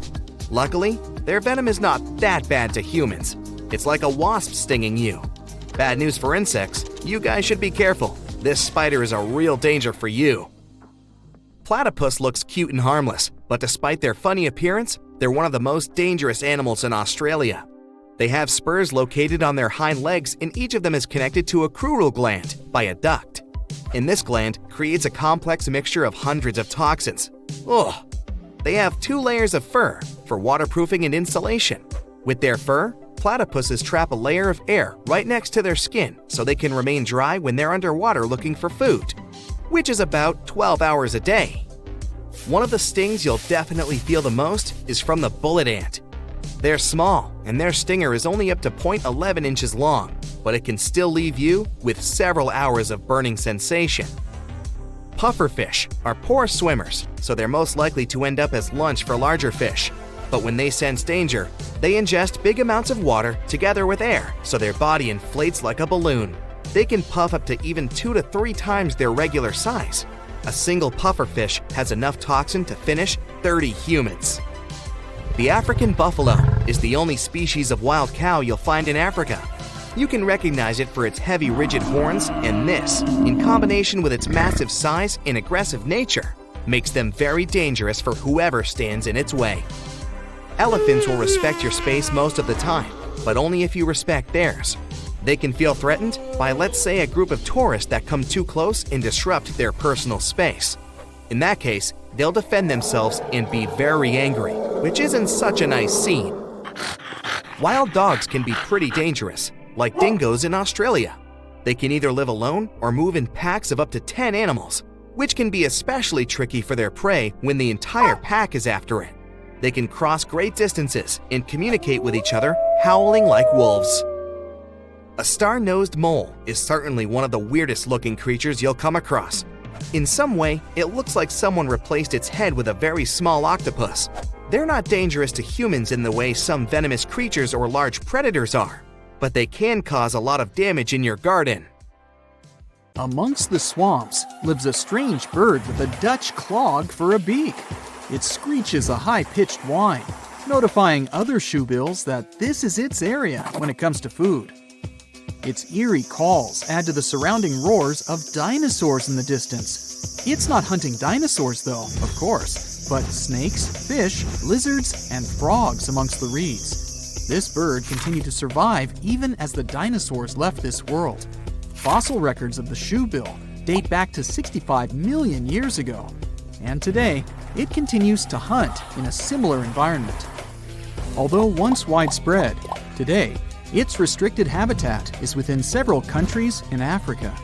Luckily, their venom is not that bad to humans. It's like a wasp stinging you. Bad news for insects, you guys should be careful. This spider is a real danger for you. Platypus looks cute and harmless, but despite their funny appearance, they're one of the most dangerous animals in Australia. They have spurs located on their hind legs, and each of them is connected to a crural gland by a duct. And this gland creates a complex mixture of hundreds of toxins. Ugh! They have 2 layers of fur for waterproofing and insulation. With their fur, platypuses trap a layer of air right next to their skin so they can remain dry when they're underwater looking for food, which is about 12 hours a day. One of the stings you'll definitely feel the most is from the bullet ant. They're small, and their stinger is only up to 0.11 inches long, but it can still leave you with several hours of burning sensation. Pufferfish are poor swimmers, so they're most likely to end up as lunch for larger fish. But when they sense danger, they ingest big amounts of water together with air, so their body inflates like a balloon. They can puff up to even 2 to 3 times their regular size. A single pufferfish has enough toxin to finish 30 humans. The African buffalo is the only species of wild cow you'll find in Africa. You can recognize it for its heavy, rigid horns, and this, in combination with its massive size and aggressive nature, makes them very dangerous for whoever stands in its way. Elephants will respect your space most of the time, but only if you respect theirs. They can feel threatened by, let's say, a group of tourists that come too close and disrupt their personal space. In that case, they'll defend themselves and be very angry, which isn't such a nice scene. Wild dogs can be pretty dangerous, like dingoes in Australia. They can either live alone or move in packs of up to 10 animals, which can be especially tricky for their prey when the entire pack is after it. They can cross great distances and communicate with each other, howling like wolves. A star-nosed mole is certainly one of the weirdest looking creatures you'll come across. In some way, it looks like someone replaced its head with a very small octopus. They're not dangerous to humans in the way some venomous creatures or large predators are, but they can cause a lot of damage in your garden. Amongst the swamps lives a strange bird with a Dutch clog for a beak. It screeches a high-pitched whine, notifying other shoebills that this is its area when it comes to food. Its eerie calls add to the surrounding roars of dinosaurs in the distance. It's not hunting dinosaurs though, of course, but snakes, fish, lizards, and frogs amongst the reeds. This bird continued to survive even as the dinosaurs left this world. Fossil records of the shoebill date back to 65 million years ago, and today it continues to hunt in a similar environment. Although once widespread, today its restricted habitat is within several countries in Africa.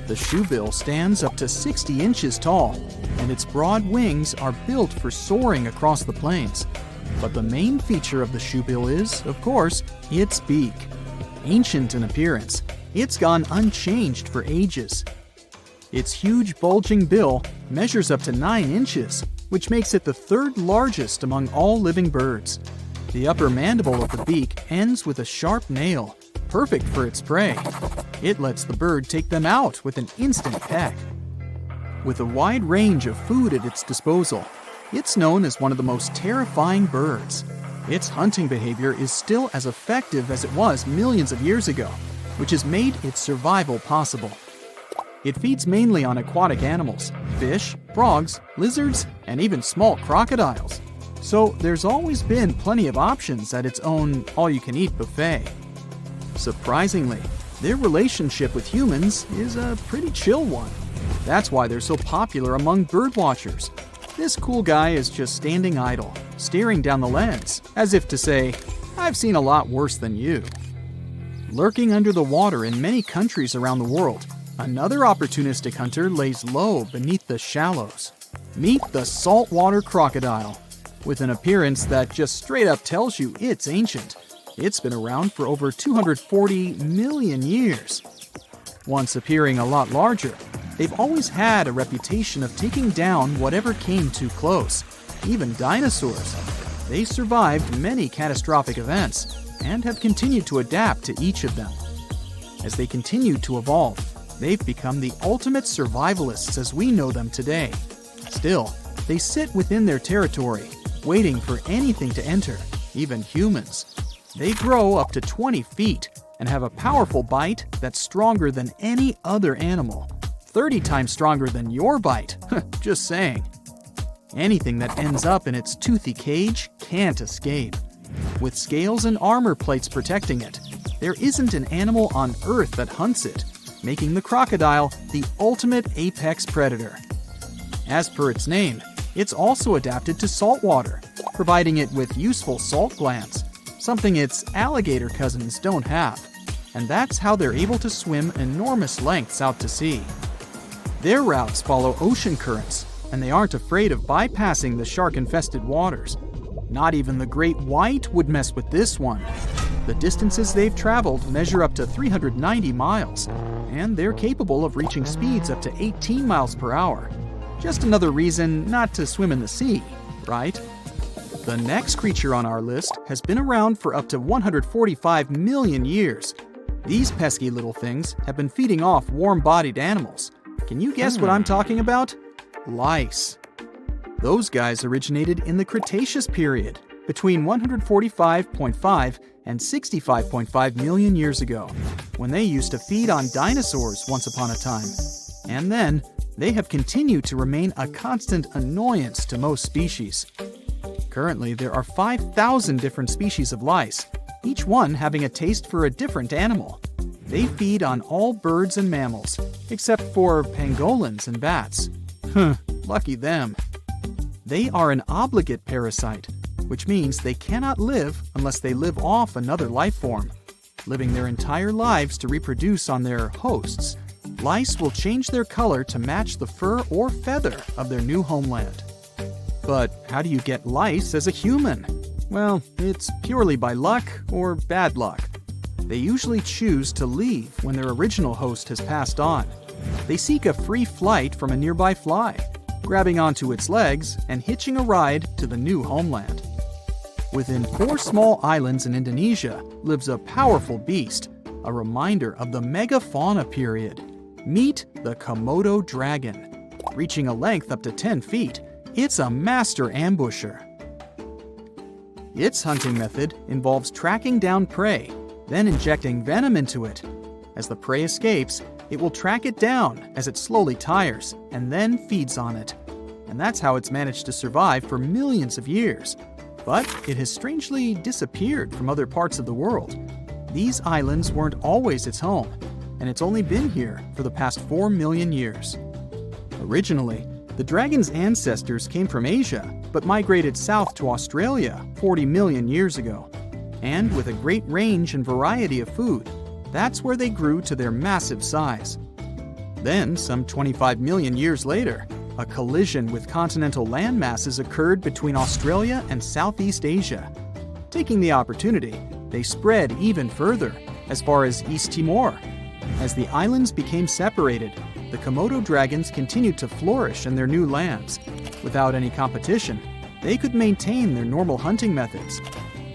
The shoebill stands up to 60 inches tall, and its broad wings are built for soaring across the plains. But the main feature of the shoebill is, of course, its beak. Ancient in appearance, it's gone unchanged for ages. Its huge bulging bill measures up to 9 inches, which makes it the third largest among all living birds. The upper mandible of the beak ends with a sharp nail, perfect for its prey. It lets the bird take them out with an instant peck. With a wide range of food at its disposal, it's known as one of the most terrifying birds. Its hunting behavior is still as effective as it was millions of years ago, which has made its survival possible. It feeds mainly on aquatic animals, fish, frogs, lizards, and even small crocodiles. So there's always been plenty of options at its own all-you-can-eat buffet. Surprisingly, their relationship with humans is a pretty chill one. That's why they're so popular among birdwatchers. This cool guy is just standing idle, staring down the lens, as if to say, "I've seen a lot worse than you." Lurking under the water in many countries around the world, another opportunistic hunter lays low beneath the shallows. Meet the saltwater crocodile. With an appearance that just straight up tells you it's ancient. It's been around for over 240 million years. Once appearing a lot larger, they've always had a reputation of taking down whatever came too close, even dinosaurs. They survived many catastrophic events and have continued to adapt to each of them. As they continue to evolve, they've become the ultimate survivalists as we know them today. Still, they sit within their territory, waiting for anything to enter, even humans. They grow up to 20 feet and have a powerful bite that's stronger than any other animal. 30 times stronger than your bite, just saying. Anything that ends up in its toothy cage can't escape. With scales and armor plates protecting it, there isn't an animal on Earth that hunts it, making the crocodile the ultimate apex predator. As per its name, it's also adapted to saltwater, providing it with useful salt glands, something its alligator cousins don't have. And that's how they're able to swim enormous lengths out to sea. Their routes follow ocean currents, and they aren't afraid of bypassing the shark-infested waters. Not even the great white would mess with this one. The distances they've traveled measure up to 390 miles, and they're capable of reaching speeds up to 18 miles per hour. Just another reason not to swim in the sea, right? The next creature on our list has been around for up to 145 million years. These pesky little things have been feeding off warm-bodied animals. Can you guess what I'm talking about? Lice. Those guys originated in the Cretaceous period, between 145.5 and 65.5 million years ago, when they used to feed on dinosaurs once upon a time. And then, they have continued to remain a constant annoyance to most species. Currently, there are 5,000 different species of lice, each one having a taste for a different animal. They feed on all birds and mammals, except for pangolins and bats. Lucky them. They are an obligate parasite, which means they cannot live unless they live off another life form. Living their entire lives to reproduce on their hosts, lice will change their color to match the fur or feather of their new homeland. But how do you get lice as a human? Well, it's purely by luck or bad luck. They usually choose to leave when their original host has passed on. They seek a free flight from a nearby fly, grabbing onto its legs and hitching a ride to the new homeland. Within 4 small islands in Indonesia lives a powerful beast, a reminder of the megafauna period. Meet the Komodo dragon. Reaching a length up to 10 feet, it's a master ambusher. Its hunting method involves tracking down prey, then injecting venom into it. As the prey escapes, it will track it down as it slowly tires and then feeds on it. And that's how it's managed to survive for millions of years. But it has strangely disappeared from other parts of the world. These islands weren't always its home, and it's only been here for the past 4 million years. Originally, the dragon's ancestors came from Asia, but migrated south to Australia 40 million years ago. And with a great range and variety of food, that's where they grew to their massive size. Then, some 25 million years later, a collision with continental land masses occurred between Australia and Southeast Asia. Taking the opportunity, they spread even further, as far as East Timor. As the islands became separated, the Komodo dragons continued to flourish in their new lands. Without any competition, they could maintain their normal hunting methods.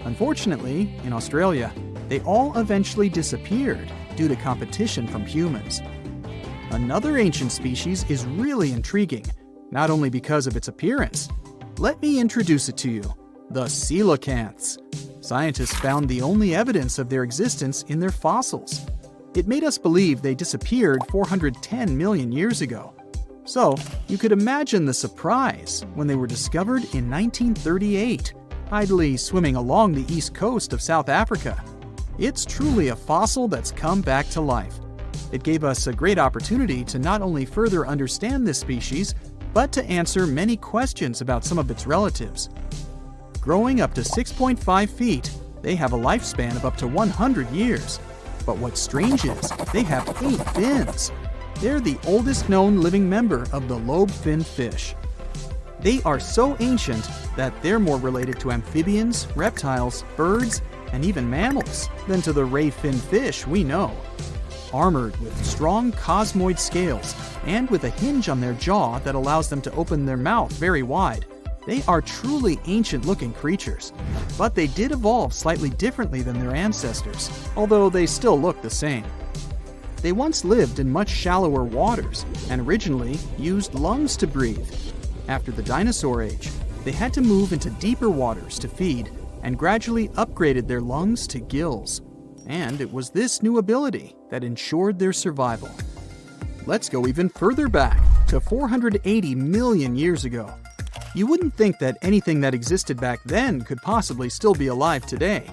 Unfortunately, in Australia, they all eventually disappeared due to competition from humans. Another ancient species is really intriguing, not only because of its appearance. Let me introduce it to you, the coelacanths. Scientists found the only evidence of their existence in their fossils. It made us believe they disappeared 410 million years ago. So, you could imagine the surprise when they were discovered in 1938, idly swimming along the east coast of South Africa. It's truly a fossil that's come back to life. It gave us a great opportunity to not only further understand this species, but to answer many questions about some of its relatives. Growing up to 6.5 feet, they have a lifespan of up to 100 years. But what's strange is they have 8 fins. They're the oldest known living member of the lobe-finned fish. They are so ancient that they're more related to amphibians, reptiles, birds, and even mammals than to the ray-finned fish we know. Armored with strong cosmoid scales and with a hinge on their jaw that allows them to open their mouth very wide, they are truly ancient-looking creatures. But they did evolve slightly differently than their ancestors, although they still look the same. They once lived in much shallower waters and originally used lungs to breathe. After the dinosaur age, they had to move into deeper waters to feed and gradually upgraded their lungs to gills. And it was this new ability that ensured their survival. Let's go even further back to 480 million years ago. You wouldn't think that anything that existed back then could possibly still be alive today.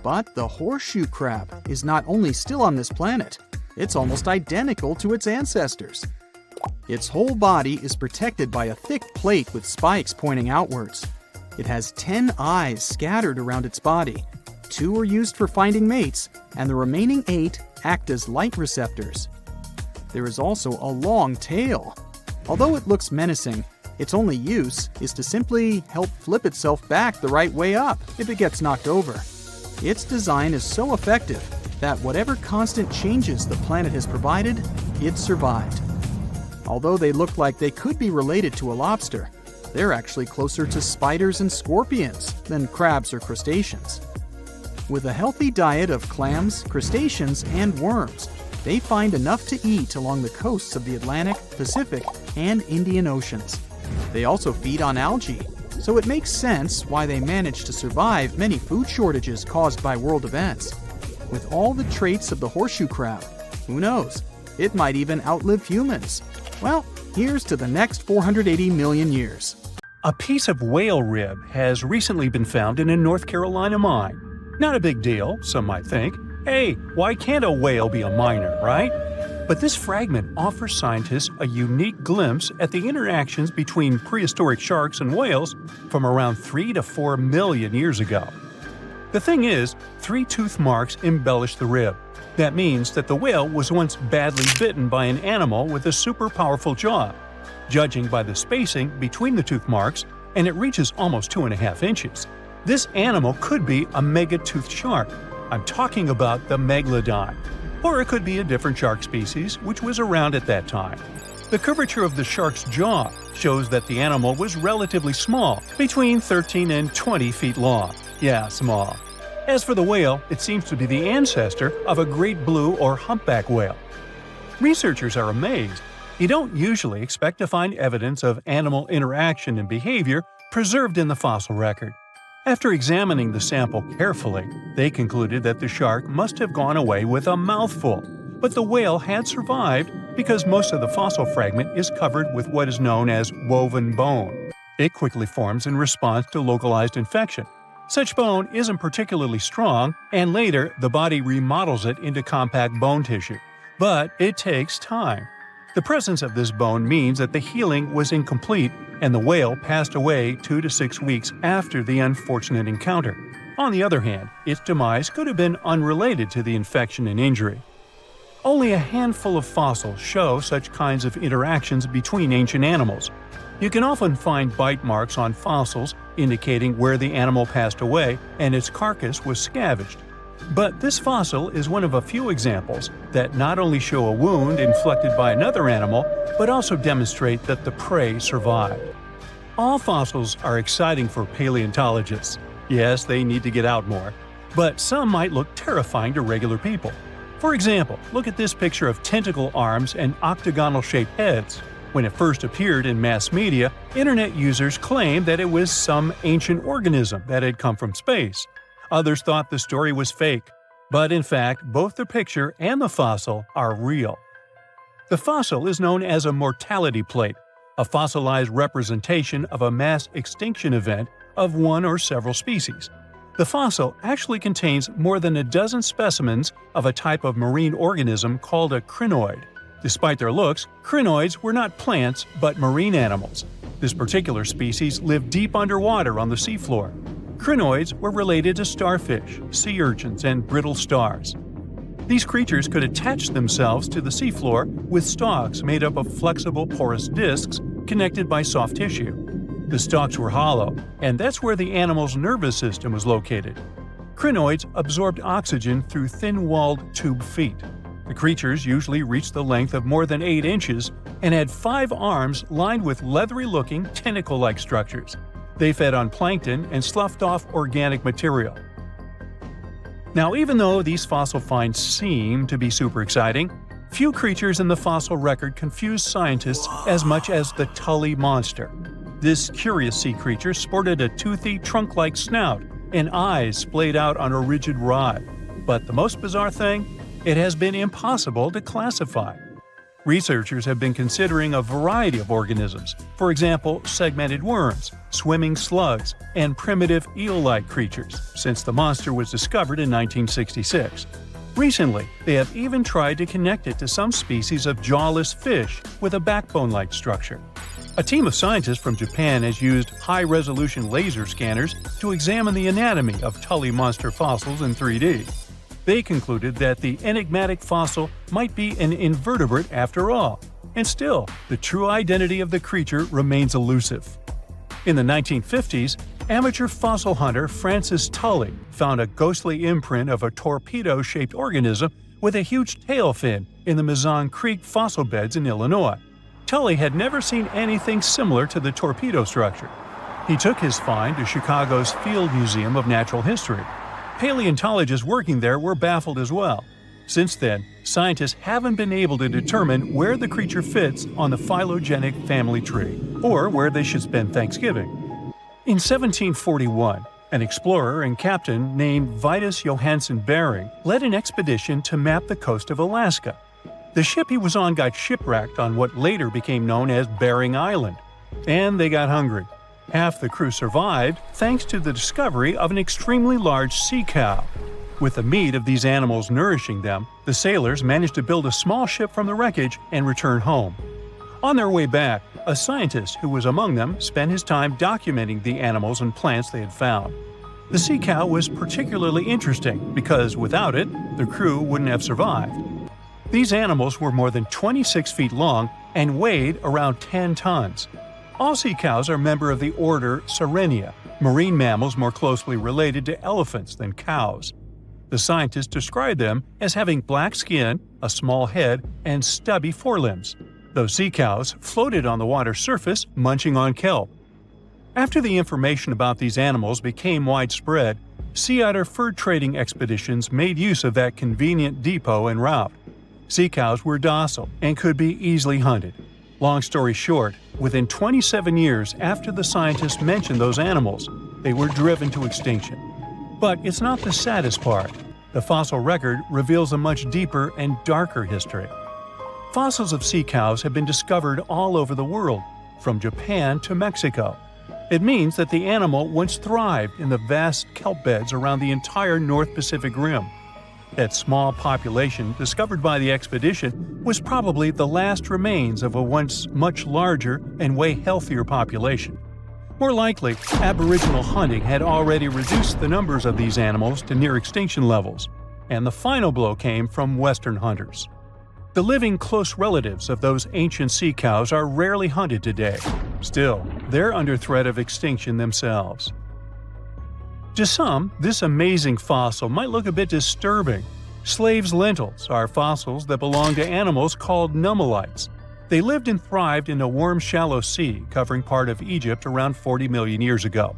But the horseshoe crab is not only still on this planet, it's almost identical to its ancestors. Its whole body is protected by a thick plate with spikes pointing outwards. It has 10 eyes scattered around its body. 2 are used for finding mates, and the remaining 8 act as light receptors. There is also a long tail. Although it looks menacing, its only use is to simply help flip itself back the right way up if it gets knocked over. Its design is so effective that whatever constant changes the planet has provided, it survived. Although they look like they could be related to a lobster, they're actually closer to spiders and scorpions than crabs or crustaceans. With a healthy diet of clams, crustaceans, and worms, they find enough to eat along the coasts of the Atlantic, Pacific, and Indian Oceans. They also feed on algae, so it makes sense why they managed to survive many food shortages caused by world events. With all the traits of the horseshoe crab, who knows? It might even outlive humans. Well, here's to the next 480 million years. A piece of whale rib has recently been found in a North Carolina mine. Not a big deal, some might think. Hey, why can't a whale be a miner, right? But this fragment offers scientists a unique glimpse at the interactions between prehistoric sharks and whales from around 3 to 4 million years ago. The thing is, 3 tooth marks embellish the rib. That means that the whale was once badly bitten by an animal with a super powerful jaw. Judging by the spacing between the tooth marks, and it reaches almost 2.5 inches. This animal could be a mega-toothed shark. I'm talking about the megalodon. Or it could be a different shark species which was around at that time. The curvature of the shark's jaw shows that the animal was relatively small, between 13 and 20 feet long. Yeah, small. As for the whale, it seems to be the ancestor of a great blue or humpback whale. Researchers are amazed. You don't usually expect to find evidence of animal interaction and behavior preserved in the fossil record. After examining the sample carefully, they concluded that the shark must have gone away with a mouthful, but the whale had survived because most of the fossil fragment is covered with what is known as woven bone. It quickly forms in response to localized infection. Such bone isn't particularly strong, and later the body remodels it into compact bone tissue. But it takes time. The presence of this bone means that the healing was incomplete and the whale passed away 2 to 6 weeks after the unfortunate encounter. On the other hand, its demise could have been unrelated to the infection and injury. Only a handful of fossils show such kinds of interactions between ancient animals. You can often find bite marks on fossils indicating where the animal passed away and its carcass was scavenged. But this fossil is one of a few examples that not only show a wound inflicted by another animal, but also demonstrate that the prey survived. All fossils are exciting for paleontologists. Yes, they need to get out more. But some might look terrifying to regular people. For example, look at this picture of tentacle arms and octagonal-shaped heads. When it first appeared in mass media, internet users claimed that it was some ancient organism that had come from space. Others thought the story was fake. But in fact, both the picture and the fossil are real. The fossil is known as a mortality plate, a fossilized representation of a mass extinction event of one or several species. The fossil actually contains more than a dozen specimens of a type of marine organism called a crinoid. Despite their looks, crinoids were not plants but marine animals. This particular species lived deep underwater on the seafloor. Crinoids were related to starfish, sea urchins, and brittle stars. These creatures could attach themselves to the seafloor with stalks made up of flexible porous discs connected by soft tissue. The stalks were hollow, and that's where the animal's nervous system was located. Crinoids absorbed oxygen through thin-walled tube feet. The creatures usually reached the length of more than 8 inches and had 5 arms lined with leathery-looking tentacle-like structures. They fed on plankton and sloughed off organic material. Now, even though these fossil finds seem to be super exciting, few creatures in the fossil record confuse scientists as much as the Tully monster. This curious sea creature sported a toothy, trunk-like snout and eyes splayed out on a rigid rod. But the most bizarre thing? It has been impossible to classify. Researchers have been considering a variety of organisms, for example, segmented worms, swimming slugs, and primitive eel-like creatures, since the monster was discovered in 1966. Recently, they have even tried to connect it to some species of jawless fish with a backbone-like structure. A team of scientists from Japan has used high-resolution laser scanners to examine the anatomy of Tully monster fossils in 3D. They concluded that the enigmatic fossil might be an invertebrate after all, and still, the true identity of the creature remains elusive. In the 1950s, amateur fossil hunter Francis Tully found a ghostly imprint of a torpedo-shaped organism with a huge tail fin in the Mizon Creek fossil beds in Illinois. Tully had never seen anything similar to the torpedo structure. He took his find to Chicago's Field Museum of Natural History. Paleontologists working there were baffled as well. Since then, scientists haven't been able to determine where the creature fits on the phylogenetic family tree, or where they should spend Thanksgiving. In 1741, an explorer and captain named Vitus Johansen Bering led an expedition to map the coast of Alaska. The ship he was on got shipwrecked on what later became known as Bering Island, and they got hungry. Half the crew survived thanks to the discovery of an extremely large sea cow. With the meat of these animals nourishing them, the sailors managed to build a small ship from the wreckage and return home. On their way back, a scientist who was among them spent his time documenting the animals and plants they had found. The sea cow was particularly interesting because without it, the crew wouldn't have survived. These animals were more than 26 feet long and weighed around 10 tons. All sea cows are members of the order Sirenia, marine mammals more closely related to elephants than cows. The scientists described them as having black skin, a small head, and stubby forelimbs. Those sea cows floated on the water's surface, munching on kelp. After the information about these animals became widespread, sea otter fur trading expeditions made use of that convenient depot en route. Sea cows were docile and could be easily hunted. Long story short, within 27 years after the scientists mentioned those animals, they were driven to extinction. But it's not the saddest part. The fossil record reveals a much deeper and darker history. Fossils of sea cows have been discovered all over the world, from Japan to Mexico. It means that the animal once thrived in the vast kelp beds around the entire North Pacific Rim. That small population discovered by the expedition was probably the last remains of a once much larger and way healthier population. More likely, Aboriginal hunting had already reduced the numbers of these animals to near extinction levels, and the final blow came from Western hunters. The living close relatives of those ancient sea cows are rarely hunted today. Still, they're under threat of extinction themselves. To some, this amazing fossil might look a bit disturbing. Slaves' lentils are fossils that belong to animals called nummelites. They lived and thrived in a warm, shallow sea covering part of Egypt around 40 million years ago.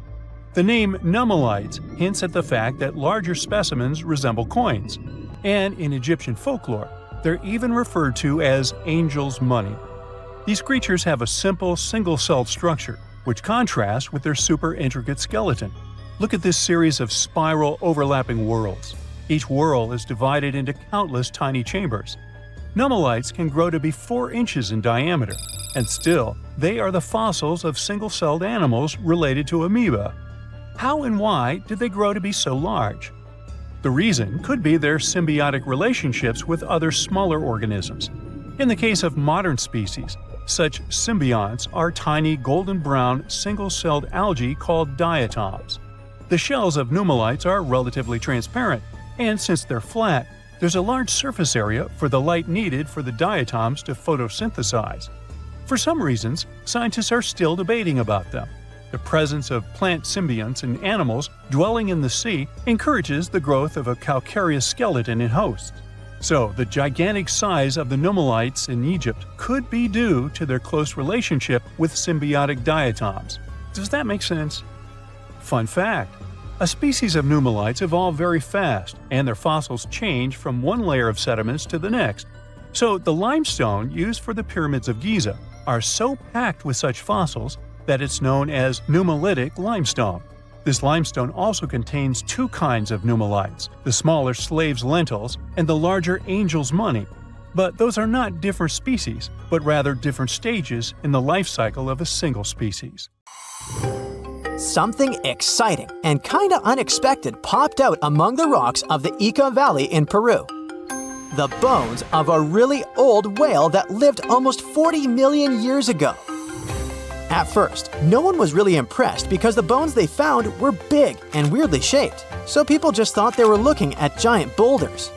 The name nummelites hints at the fact that larger specimens resemble coins, and in Egyptian folklore, they're even referred to as angel's money. These creatures have a simple, single-celled structure, which contrasts with their super intricate skeleton. Look at this series of spiral overlapping whorls. Each whorl is divided into countless tiny chambers. Nummelites can grow to be 4 inches in diameter, and still, they are the fossils of single-celled animals related to amoeba. How and why did they grow to be so large? The reason could be their symbiotic relationships with other smaller organisms. In the case of modern species, such symbionts are tiny golden-brown single-celled algae called diatoms. The shells of nummelites are relatively transparent, and since they're flat, there's a large surface area for the light needed for the diatoms to photosynthesize. For some reasons, scientists are still debating about them. The presence of plant symbionts in animals dwelling in the sea encourages the growth of a calcareous skeleton in hosts. So, the gigantic size of the nummelites in Egypt could be due to their close relationship with symbiotic diatoms. Does that make sense? Fun fact: a species of nummelites evolve very fast, and their fossils change from one layer of sediments to the next. So, the limestone used for the pyramids of Giza are so packed with such fossils that it's known as nummelitic limestone. This limestone also contains 2 kinds of nummelites, the smaller slave's lentils and the larger angel's money. But those are not different species, but rather different stages in the life cycle of a single species. Something exciting and kinda unexpected popped out among the rocks of the Ica Valley in Peru. The bones of a really old whale that lived almost 40 million years ago. At first, no one was really impressed because the bones they found were big and weirdly shaped, so people just thought they were looking at giant boulders.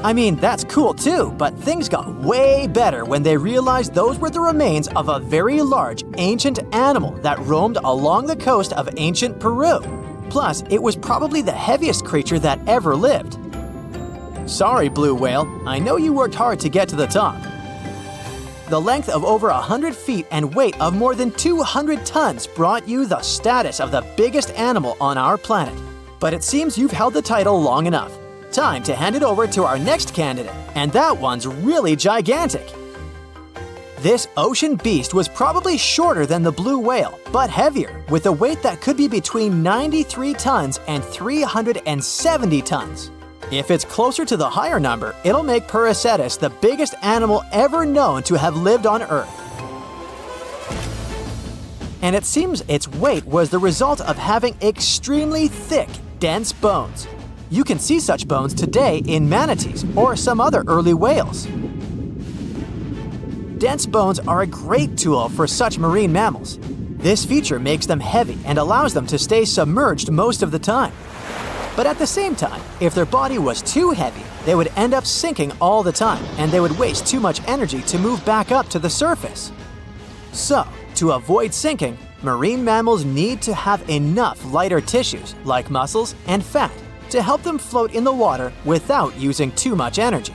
I mean, that's cool too, but things got way better when they realized those were the remains of a very large ancient animal that roamed along the coast of ancient Peru. Plus, it was probably the heaviest creature that ever lived. Sorry, blue whale, I know you worked hard to get to the top. The length of over 100 feet and weight of more than 200 tons brought you the status of the biggest animal on our planet. But it seems you've held the title long enough. Time to hand it over to our next candidate, and that one's really gigantic. This ocean beast was probably shorter than the blue whale, but heavier, with a weight that could be between 93 tons and 370 tons. If it's closer to the higher number, it'll make Paracetus the biggest animal ever known to have lived on Earth. And it seems its weight was the result of having extremely thick, dense bones. You can see such bones today in manatees or some other early whales. Dense bones are a great tool for such marine mammals. This feature makes them heavy and allows them to stay submerged most of the time. But at the same time, if their body was too heavy, they would end up sinking all the time, and they would waste too much energy to move back up to the surface. So, to avoid sinking, marine mammals need to have enough lighter tissues, like muscles and fat, to help them float in the water without using too much energy.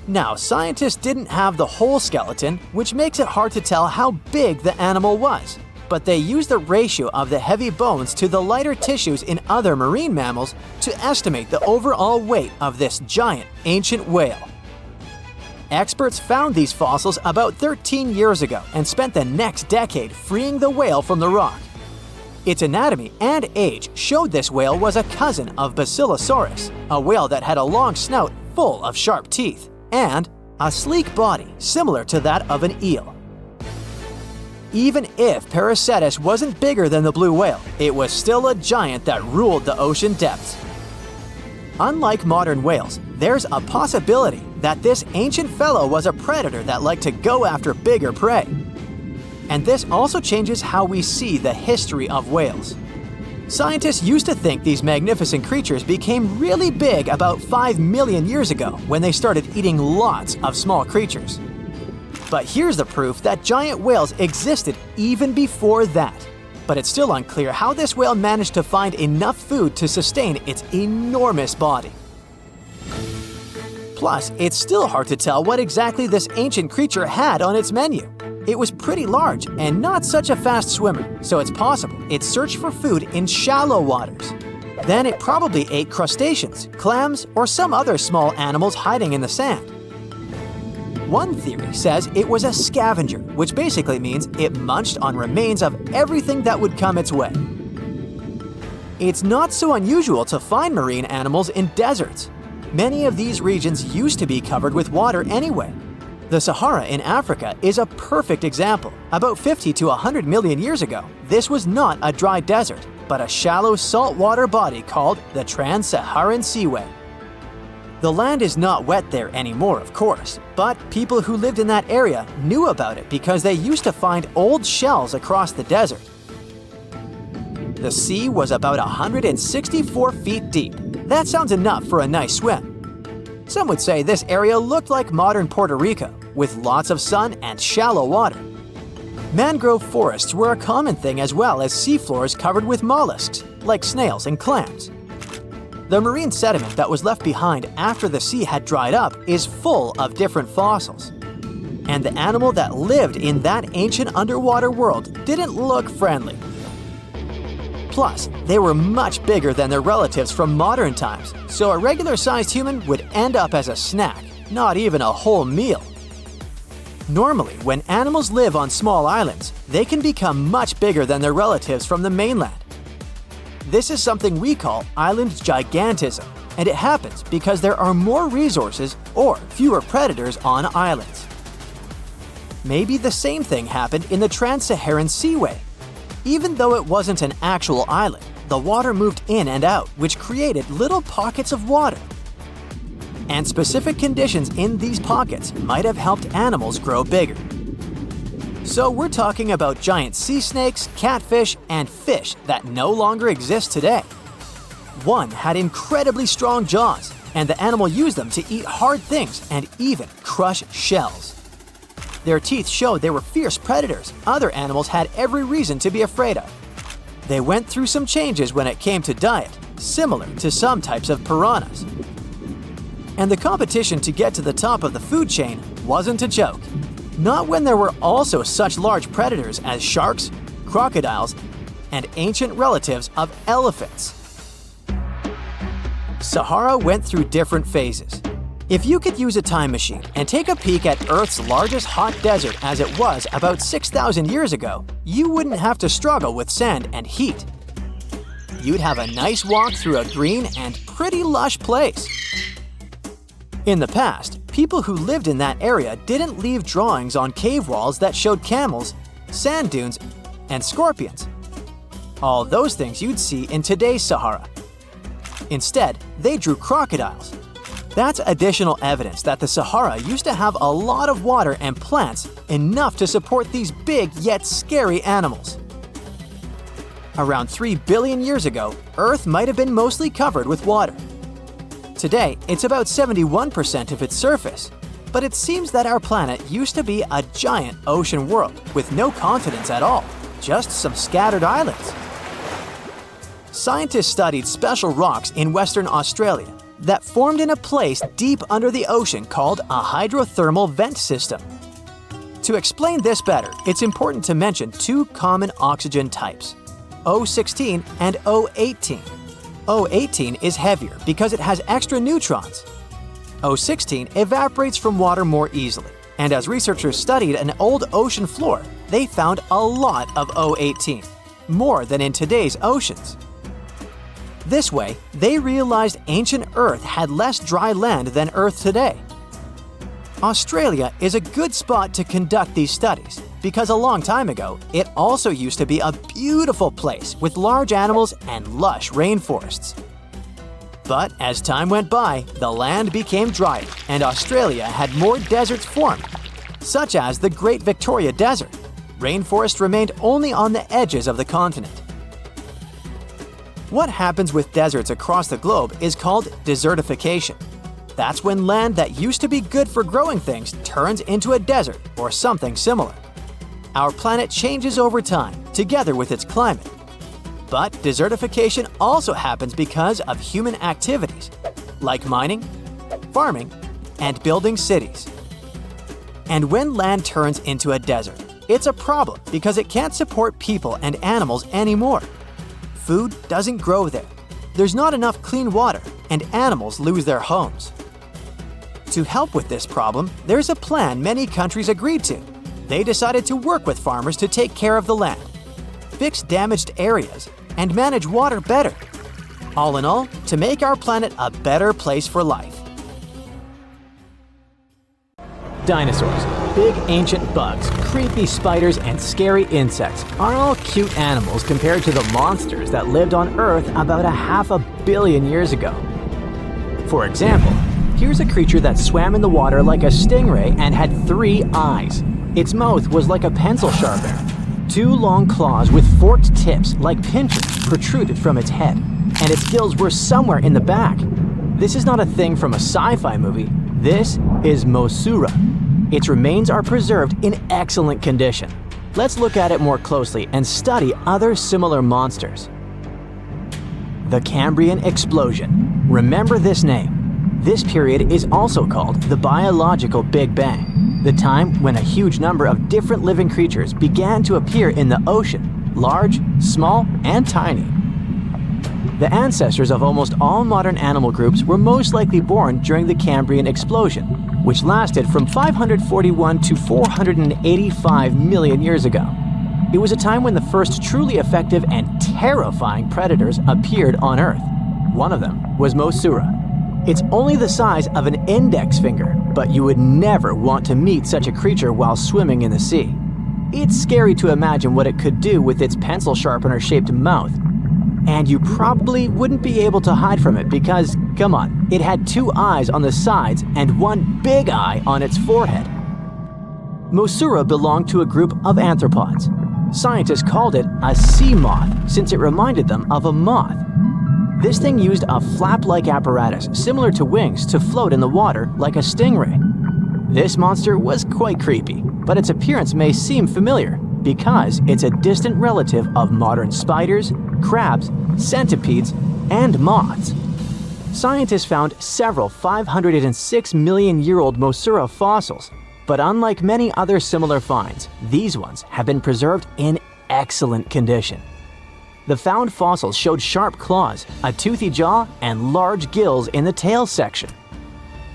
Now, scientists didn't have the whole skeleton, which makes it hard to tell how big the animal was, but they used the ratio of the heavy bones to the lighter tissues in other marine mammals to estimate the overall weight of this giant ancient whale. Experts found these fossils about 13 years ago and spent the next decade freeing the whale from the rock. Its anatomy and age showed this whale was a cousin of Basilosaurus, a whale that had a long snout full of sharp teeth, and a sleek body similar to that of an eel. Even if Paracetus wasn't bigger than the blue whale, it was still a giant that ruled the ocean depths. Unlike modern whales, there's a possibility that this ancient fellow was a predator that liked to go after bigger prey. And this also changes how we see the history of whales. Scientists used to think these magnificent creatures became really big about 5 million years ago when they started eating lots of small creatures. But here's the proof that giant whales existed even before that. But it's still unclear how this whale managed to find enough food to sustain its enormous body. Plus, it's still hard to tell what exactly this ancient creature had on its menu. It was pretty large and not such a fast swimmer, so it's possible it searched for food in shallow waters. Then it probably ate crustaceans, clams, or some other small animals hiding in the sand. One theory says it was a scavenger, which basically means it munched on remains of everything that would come its way. It's not so unusual to find marine animals in deserts. Many of these regions used to be covered with water anyway. The Sahara in Africa is a perfect example. About 50 to 100 million years ago, this was not a dry desert, but a shallow saltwater body called the Trans-Saharan Seaway. The land is not wet there anymore, of course, but people who lived in that area knew about it because they used to find old shells across the desert. The sea was about 164 feet deep. That sounds enough for a nice swim. Some would say this area looked like modern Puerto Rico, with lots of sun and shallow water. Mangrove forests were a common thing as well as seafloors covered with mollusks, like snails and clams. The marine sediment that was left behind after the sea had dried up is full of different fossils. And the animal that lived in that ancient underwater world didn't look friendly. Plus, they were much bigger than their relatives from modern times, so a regular-sized human would end up as a snack, not even a whole meal. Normally, when animals live on small islands, they can become much bigger than their relatives from the mainland. This is something we call island gigantism, and it happens because there are more resources or fewer predators on islands. Maybe the same thing happened in the Trans-Saharan Seaway. Even though it wasn't an actual island, the water moved in and out, which created little pockets of water. And specific conditions in these pockets might have helped animals grow bigger. So we're talking about giant sea snakes, catfish, and fish that no longer exist today. One had incredibly strong jaws, and the animal used them to eat hard things and even crush shells. Their teeth showed they were fierce predators other animals had every reason to be afraid of. They went through some changes when it came to diet, similar to some types of piranhas. And the competition to get to the top of the food chain wasn't a joke. Not when there were also such large predators as sharks, crocodiles, and ancient relatives of elephants. Sahara went through different phases. If you could use a time machine and take a peek at Earth's largest hot desert as it was about 6,000 years ago, you wouldn't have to struggle with sand and heat. You'd have a nice walk through a green and pretty lush place. In the past, people who lived in that area didn't leave drawings on cave walls that showed camels, sand dunes, and scorpions. All those things you'd see in today's Sahara. Instead, they drew crocodiles. That's additional evidence that the Sahara used to have a lot of water and plants, enough to support these big yet scary animals. Around 3 billion years ago, Earth might have been mostly covered with water. Today, it's about 71% of its surface, but it seems that our planet used to be a giant ocean world with no continents at all, just some scattered islands. Scientists studied special rocks in Western Australia that formed in a place deep under the ocean called a hydrothermal vent system. To explain this better, it's important to mention two common oxygen types, O16 and O18. O18 is heavier because it has extra neutrons. O16 evaporates from water more easily, and as researchers studied an old ocean floor, they found a lot of O18, more than in today's oceans. This way, they realized ancient Earth had less dry land than Earth today. Australia is a good spot to conduct these studies because a long time ago, it also used to be a beautiful place with large animals and lush rainforests. But as time went by, the land became drier and Australia had more deserts formed, such as the Great Victoria Desert. Rainforest remained only on the edges of the continent. What happens with deserts across the globe is called desertification. That's when land that used to be good for growing things turns into a desert or something similar. Our planet changes over time, together with its climate. But desertification also happens because of human activities, like mining, farming, and building cities. And when land turns into a desert, it's a problem because it can't support people and animals anymore. Food doesn't grow there. There's not enough clean water, and animals lose their homes. To help with this problem, there's a plan many countries agreed to. They decided to work with farmers to take care of the land, fix damaged areas, and manage water better. All in all, to make our planet a better place for life. Dinosaurs, big ancient bugs, creepy spiders, and scary insects are all cute animals compared to the monsters that lived on Earth about 500 million years ago. For example, here's a creature that swam in the water like a stingray and had 3 eyes. Its mouth was like a pencil sharpener. 2 long claws with forked tips like pincers protruded from its head, and its gills were somewhere in the back. This is not a thing from a sci-fi movie. This is Mosaura. Its remains are preserved in excellent condition. Let's look at it more closely and study other similar monsters. The Cambrian Explosion. Remember this name. This period is also called the Biological Big Bang, the time when a huge number of different living creatures began to appear in the ocean, large, small, and tiny. The ancestors of almost all modern animal groups were most likely born during the Cambrian Explosion, which lasted from 541 to 485 million years ago. It was a time when the first truly effective and terrifying predators appeared on Earth. One of them was Mosaura. It's only the size of an index finger, but you would never want to meet such a creature while swimming in the sea. It's scary to imagine what it could do with its pencil sharpener-shaped mouth. And you probably wouldn't be able to hide from it because, come on, it had 2 eyes on the sides and 1 big eye on its forehead. Mosaura belonged to a group of arthropods. Scientists called it a sea moth since it reminded them of a moth. This thing used a flap-like apparatus similar to wings to float in the water like a stingray. This monster was quite creepy, but its appearance may seem familiar because it's a distant relative of modern spiders, crabs, centipedes, and moths. Scientists found several 506 million-year-old Mosaura fossils, but unlike many other similar finds, these ones have been preserved in excellent condition. The found fossils showed sharp claws, a toothy jaw, and large gills in the tail section.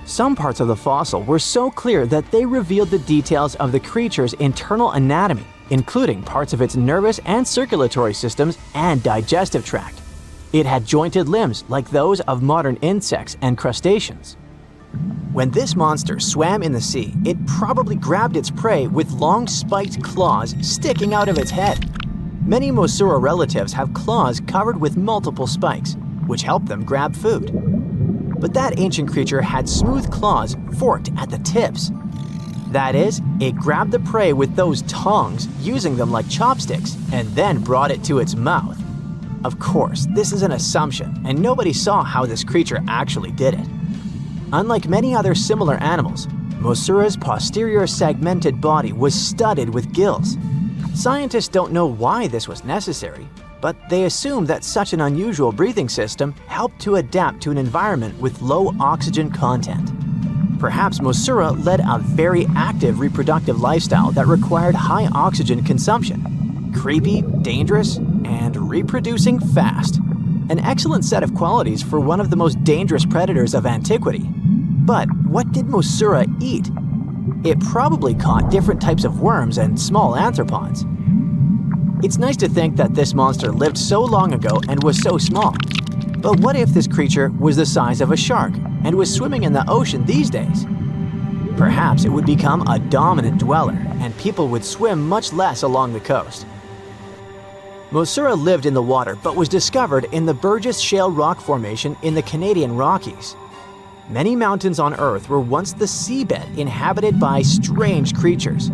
Some parts of the fossil were so clear that they revealed the details of the creature's internal anatomy, including parts of its nervous and circulatory systems and digestive tract. It had jointed limbs like those of modern insects and crustaceans. When this monster swam in the sea, it probably grabbed its prey with long spiked claws sticking out of its head. Many Mosura relatives have claws covered with multiple spikes, which help them grab food. But that ancient creature had smooth claws forked at the tips. That is, it grabbed the prey with those tongs, using them like chopsticks, and then brought it to its mouth. Of course, this is an assumption, and nobody saw how this creature actually did it. Unlike many other similar animals, Mosura's posterior segmented body was studded with gills. Scientists don't know why this was necessary, but they assume that such an unusual breathing system helped to adapt to an environment with low oxygen content. Perhaps Mosura led a very active reproductive lifestyle that required high oxygen consumption. Creepy, dangerous, and reproducing fast. An excellent set of qualities for one of the most dangerous predators of antiquity. But what did Mosura eat? It probably caught different types of worms and small arthropods. It's nice to think that this monster lived so long ago and was so small. But what if this creature was the size of a shark and was swimming in the ocean these days? Perhaps it would become a dominant dweller and people would swim much less along the coast. Mosura lived in the water but was discovered in the Burgess Shale rock formation in the Canadian Rockies. Many mountains on Earth were once the seabed inhabited by strange creatures.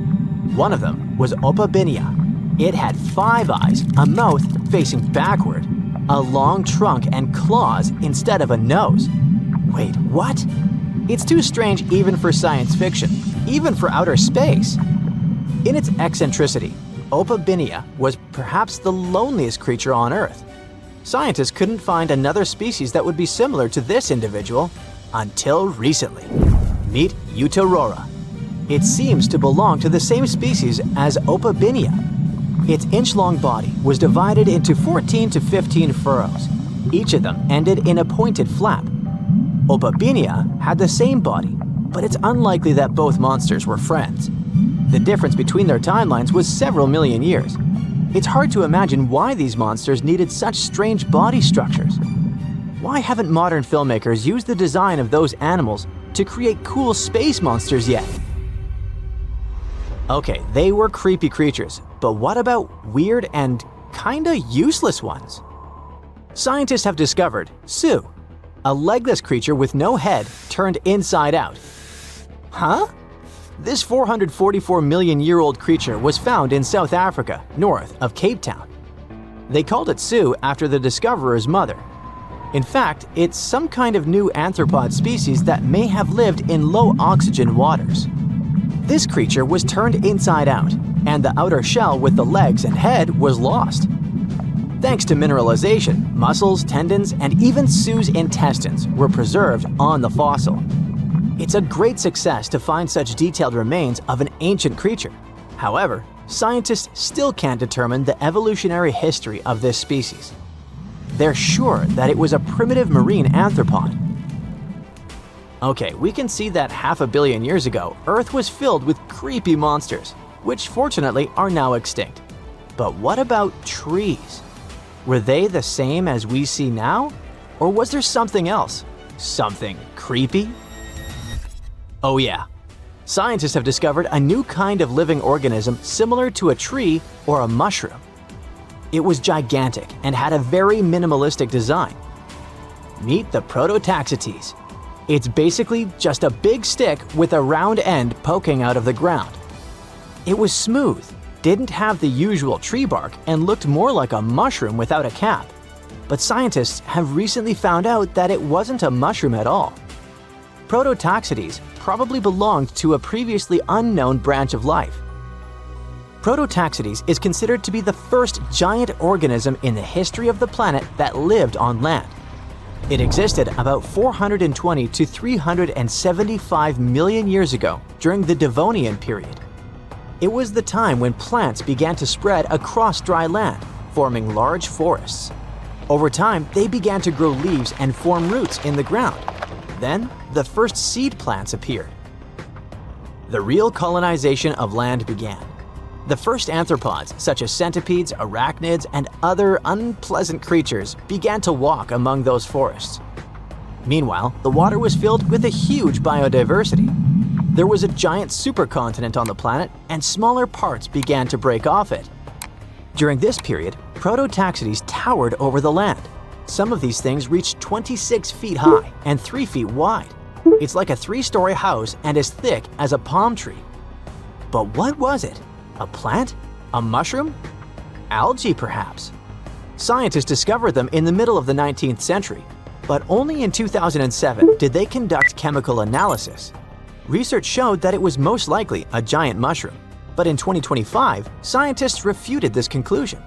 One of them was Opabinia. It had 5 eyes, a mouth facing backward, a long trunk and claws instead of a nose. Wait, what? It's too strange even for science fiction, even for outer space. In its eccentricity, Opabinia was perhaps the loneliest creature on Earth. Scientists couldn't find another species that would be similar to this individual until recently. Meet Eutorora. It seems to belong to the same species as Opabinia. Its inch-long body was divided into 14 to 15 furrows. Each of them ended in a pointed flap. Opabinia had the same body, but it's unlikely that both monsters were friends. The difference between their timelines was several million years. It's hard to imagine why these monsters needed such strange body structures. Why haven't modern filmmakers used the design of those animals to create cool space monsters yet? Okay, they were creepy creatures, but what about weird and kinda useless ones? Scientists have discovered Su, a legless creature with no head turned inside out. Huh? This 444 million year old creature was found in South Africa, north of Cape Town. They called it Su after the discoverer's mother. In fact, it's some kind of new arthropod species that may have lived in low oxygen waters. This creature was turned inside out, and the outer shell with the legs and head was lost. Thanks to mineralization, muscles, tendons, and even Su's intestines were preserved on the fossil. It's a great success to find such detailed remains of an ancient creature. However, scientists still can't determine the evolutionary history of this species. They're sure that it was a primitive marine arthropod. Okay, we can see that 500 million years ago, Earth was filled with creepy monsters, which fortunately are now extinct. But what about trees? Were they the same as we see now? Or was there something else? Something creepy? Oh yeah. Scientists have discovered a new kind of living organism similar to a tree or a mushroom. It was gigantic and had a very minimalistic design. Meet the Prototaxites. It's basically just a big stick with a round end poking out of the ground. It was smooth, didn't have the usual tree bark, and looked more like a mushroom without a cap. But scientists have recently found out that it wasn't a mushroom at all. Prototaxites probably belonged to a previously unknown branch of life. Prototaxites is considered to be the first giant organism in the history of the planet that lived on land. It existed about 420 to 375 million years ago during the Devonian period. It was the time when plants began to spread across dry land, forming large forests. Over time, they began to grow leaves and form roots in the ground. Then, the first seed plants appeared. The real colonization of land began. The first arthropods, such as centipedes, arachnids, and other unpleasant creatures, began to walk among those forests. Meanwhile, the water was filled with a huge biodiversity. There was a giant supercontinent on the planet, and smaller parts began to break off it. During this period, prototaxides towered over the land. Some of these things reached 26 feet high and 3 feet wide. It's like a 3-story house and as thick as a palm tree. But what was it? A plant? A mushroom? Algae, perhaps? Scientists discovered them in the middle of the 19th century, but only in 2007 did they conduct chemical analysis. Research showed that it was most likely a giant mushroom, but in 2025, scientists refuted this conclusion.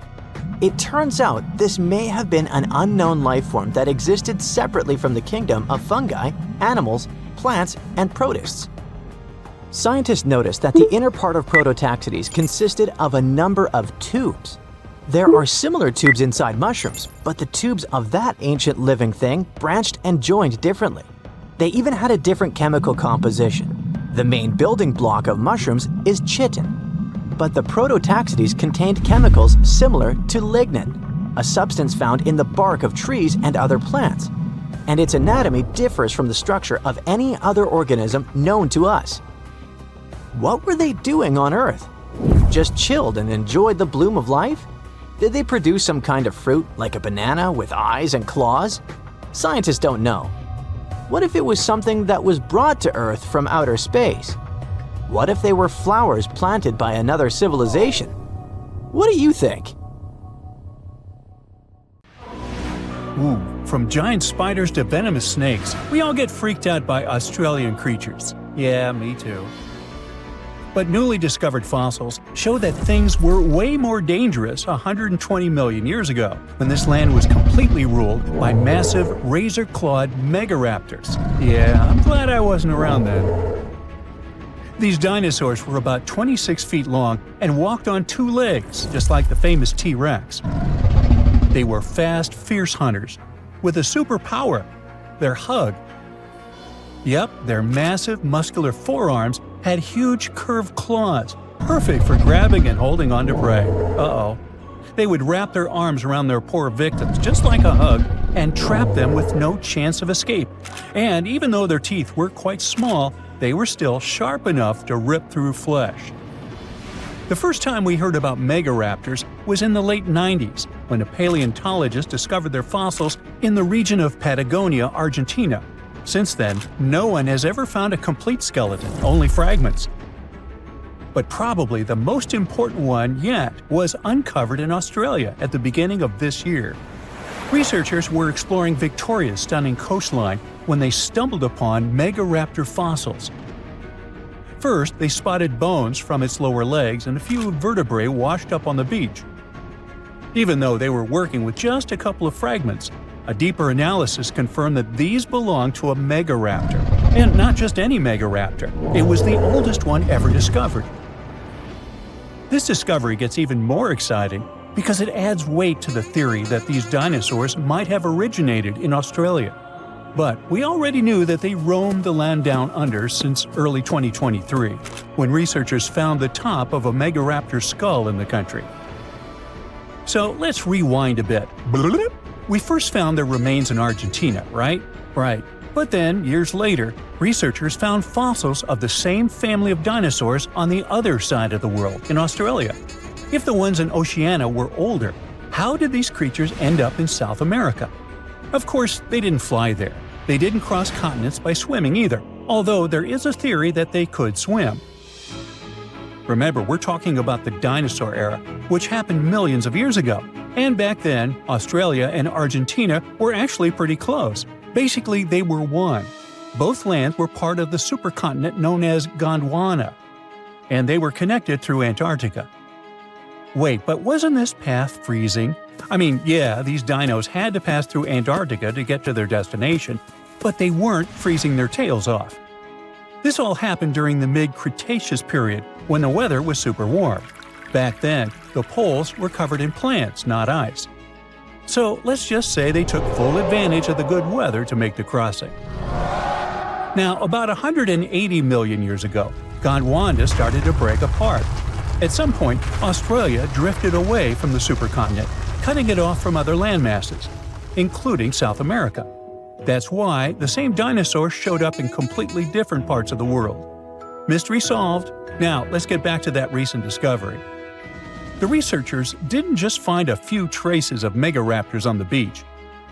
It turns out this may have been an unknown life form that existed separately from the kingdom of fungi, animals, plants, and protists. Scientists noticed that the inner part of prototaxides consisted of a number of tubes. There are similar tubes inside mushrooms, but the tubes of that ancient living thing branched and joined differently. They even had a different chemical composition. The main building block of mushrooms is chitin, but the prototaxides contained chemicals similar to lignin, a substance found in the bark of trees and other plants, and its anatomy differs from the structure of any other organism known to us. What were they doing on Earth? Just chilled and enjoyed the bloom of life? Did they produce some kind of fruit, like a banana with eyes and claws? Scientists don't know. What if it was something that was brought to Earth from outer space? What if they were flowers planted by another civilization? What do you think? Ooh, from giant spiders to venomous snakes, we all get freaked out by Australian creatures. Yeah, me too. But newly discovered fossils show that things were way more dangerous 120 million years ago, when this land was completely ruled by massive razor-clawed megaraptors. Yeah, I'm glad I wasn't around then. These dinosaurs were about 26 feet long and walked on 2 legs, just like the famous T-Rex. They were fast, fierce hunters, with a superpower: their hug. Yep, their massive, muscular forearms had huge curved claws, perfect for grabbing and holding onto prey. Uh-oh. They would wrap their arms around their poor victims, just like a hug, and trap them with no chance of escape. And even though their teeth were quite small, they were still sharp enough to rip through flesh. The first time we heard about megaraptors was in the late 90s, when a paleontologist discovered their fossils in the region of Patagonia, Argentina. Since then, no one has ever found a complete skeleton, only fragments. But probably the most important one yet was uncovered in Australia at the beginning of this year. Researchers were exploring Victoria's stunning coastline when they stumbled upon megaraptor fossils. First, they spotted bones from its lower legs and a few vertebrae washed up on the beach. Even though they were working with just a couple of fragments, a deeper analysis confirmed that these belonged to a megaraptor. And not just any megaraptor, it was the oldest one ever discovered. This discovery gets even more exciting because it adds weight to the theory that these dinosaurs might have originated in Australia. But we already knew that they roamed the land down under since early 2023, when researchers found the top of a megaraptor skull in the country. So let's rewind a bit. We first found their remains in Argentina, right? Right. But then, years later, researchers found fossils of the same family of dinosaurs on the other side of the world, in Australia. If the ones in Oceania were older, how did these creatures end up in South America? Of course, they didn't fly there. They didn't cross continents by swimming either, although there is a theory that they could swim. Remember, we're talking about the dinosaur era, which happened millions of years ago. And back then, Australia and Argentina were actually pretty close. Basically, they were one. Both lands were part of the supercontinent known as Gondwana, and they were connected through Antarctica. Wait, but wasn't this path freezing? I mean, yeah, these dinos had to pass through Antarctica to get to their destination, but they weren't freezing their tails off. This all happened during the mid-Cretaceous period, when the weather was super warm. Back then, the poles were covered in plants, not ice. So let's just say they took full advantage of the good weather to make the crossing. Now, about 180 million years ago, Gondwana started to break apart. At some point, Australia drifted away from the supercontinent, cutting it off from other landmasses, including South America. That's why the same dinosaurs showed up in completely different parts of the world. Mystery solved. Now, let's get back to that recent discovery. The researchers didn't just find a few traces of megaraptors on the beach.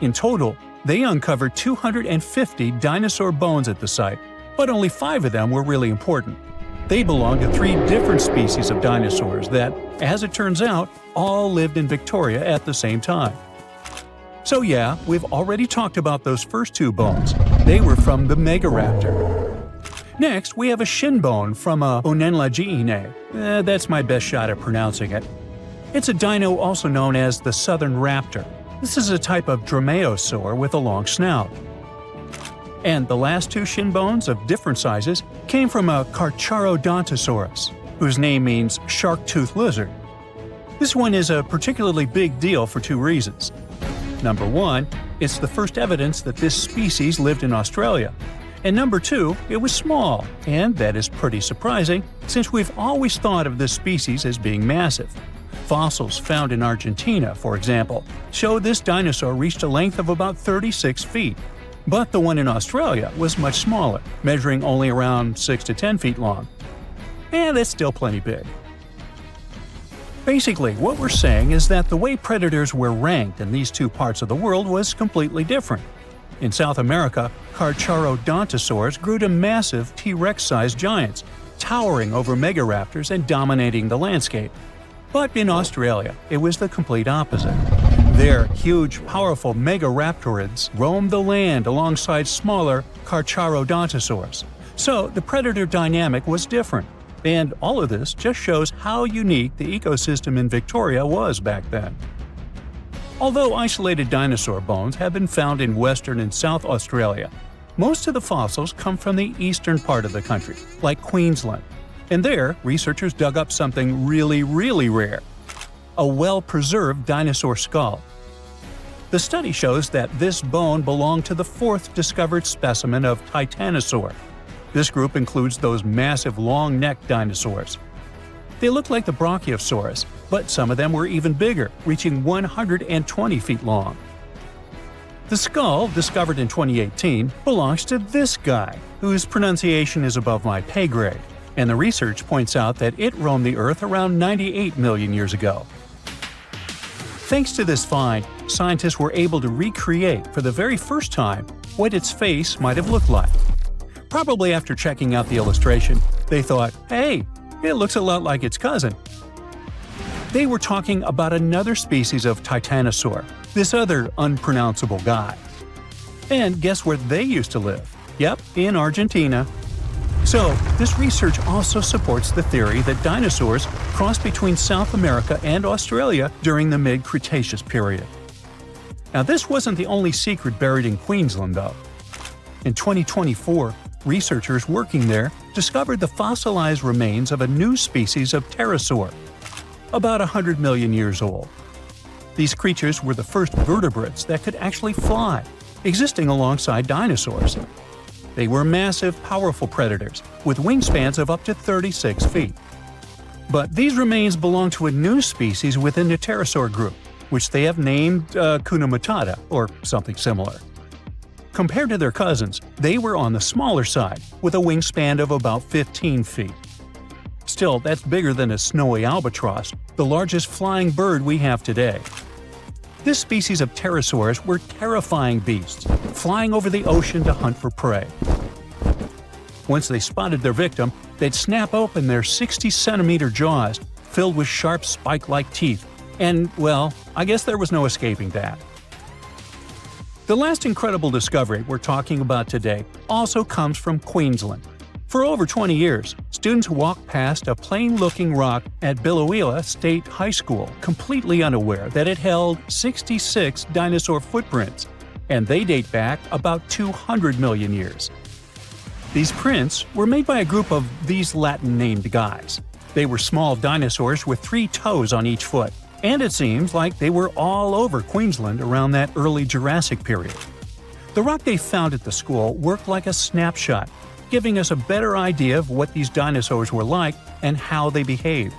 In total, they uncovered 250 dinosaur bones at the site, but only 5 of them were really important. They belong to 3 different species of dinosaurs that, as it turns out, all lived in Victoria at the same time. So yeah, we've already talked about those first 2 bones. They were from the megaraptor. Next, we have a shin bone from a Onenlagiine. That's my best shot at pronouncing it. It's a dino also known as the southern raptor. This is a type of dromaeosaur with a long snout. And the last 2 shin bones of different sizes came from a Carcharodontosaurus, whose name means shark-toothed lizard. This one is a particularly big deal for 2 reasons. Number 1, it's the first evidence that this species lived in Australia. And number 2, it was small, and that is pretty surprising since we've always thought of this species as being massive. Fossils found in Argentina, for example, show this dinosaur reached a length of about 36 feet. But the one in Australia was much smaller, measuring only around 6 to 10 feet long. And that's still plenty big. Basically, what we're saying is that the way predators were ranked in these 2 parts of the world was completely different. In South America, Carcharodontosaurs grew to massive T-Rex-sized giants, towering over megaraptors and dominating the landscape. But in Australia, it was the complete opposite. There, huge, powerful megaraptorids roamed the land alongside smaller Carcharodontosaurs. So the predator dynamic was different. And all of this just shows how unique the ecosystem in Victoria was back then. Although isolated dinosaur bones have been found in Western and South Australia, most of the fossils come from the eastern part of the country, like Queensland. And there, researchers dug up something really, really rare – a well-preserved dinosaur skull. The study shows that this bone belonged to the 4th discovered specimen of Titanosaur. This group includes those massive long-necked dinosaurs. They look like the Brachiosaurus, but some of them were even bigger, reaching 120 feet long. The skull, discovered in 2018, belongs to this guy, whose pronunciation is above my pay grade, and the research points out that it roamed the Earth around 98 million years ago. Thanks to this find, scientists were able to recreate, for the very first time, what its face might have looked like. Probably after checking out the illustration, they thought, hey, it looks a lot like its cousin. They were talking about another species of Titanosaur, this other unpronounceable guy. And guess where they used to live? Yep, in Argentina. So, this research also supports the theory that dinosaurs crossed between South America and Australia during the mid-Cretaceous period. Now, this wasn't the only secret buried in Queensland, though. In 2024, researchers working there discovered the fossilized remains of a new species of pterosaur, about 100 million years old. These creatures were the first vertebrates that could actually fly, existing alongside dinosaurs. They were massive, powerful predators, with wingspans of up to 36 feet. But these remains belong to a new species within the pterosaur group, which they have named Hakuna Matata, or something similar. Compared to their cousins, they were on the smaller side, with a wingspan of about 15 feet. Still, that's bigger than a snowy albatross, the largest flying bird we have today. This species of pterosaurs were terrifying beasts, flying over the ocean to hunt for prey. Once they spotted their victim, they'd snap open their 60-centimeter jaws, filled with sharp spike-like teeth, and, well, I guess there was no escaping that. The last incredible discovery we're talking about today also comes from Queensland. For over 20 years, students walked past a plain-looking rock at Biloela State High School completely unaware that it held 66 dinosaur footprints, and they date back about 200 million years. These prints were made by a group of these Latin-named guys. They were small dinosaurs with 3 toes on each foot, and it seems like they were all over Queensland around that early Jurassic period. The rock they found at the school worked like a snapshot, giving us a better idea of what these dinosaurs were like and how they behaved.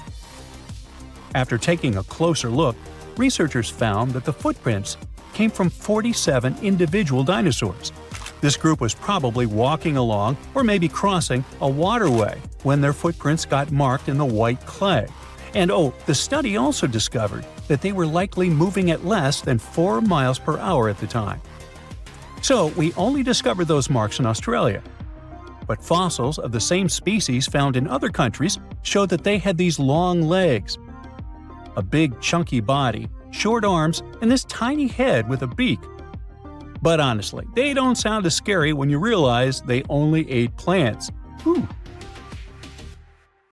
After taking a closer look, researchers found that the footprints came from 47 individual dinosaurs. This group was probably walking along or maybe crossing a waterway when their footprints got marked in the white clay. And the study also discovered that they were likely moving at less than 4 miles per hour at the time. So we only discovered those marks in Australia. But fossils of the same species found in other countries showed that they had these long legs, a big chunky body, short arms, and this tiny head with a beak. But honestly, they don't sound as scary when you realize they only ate plants. Ooh,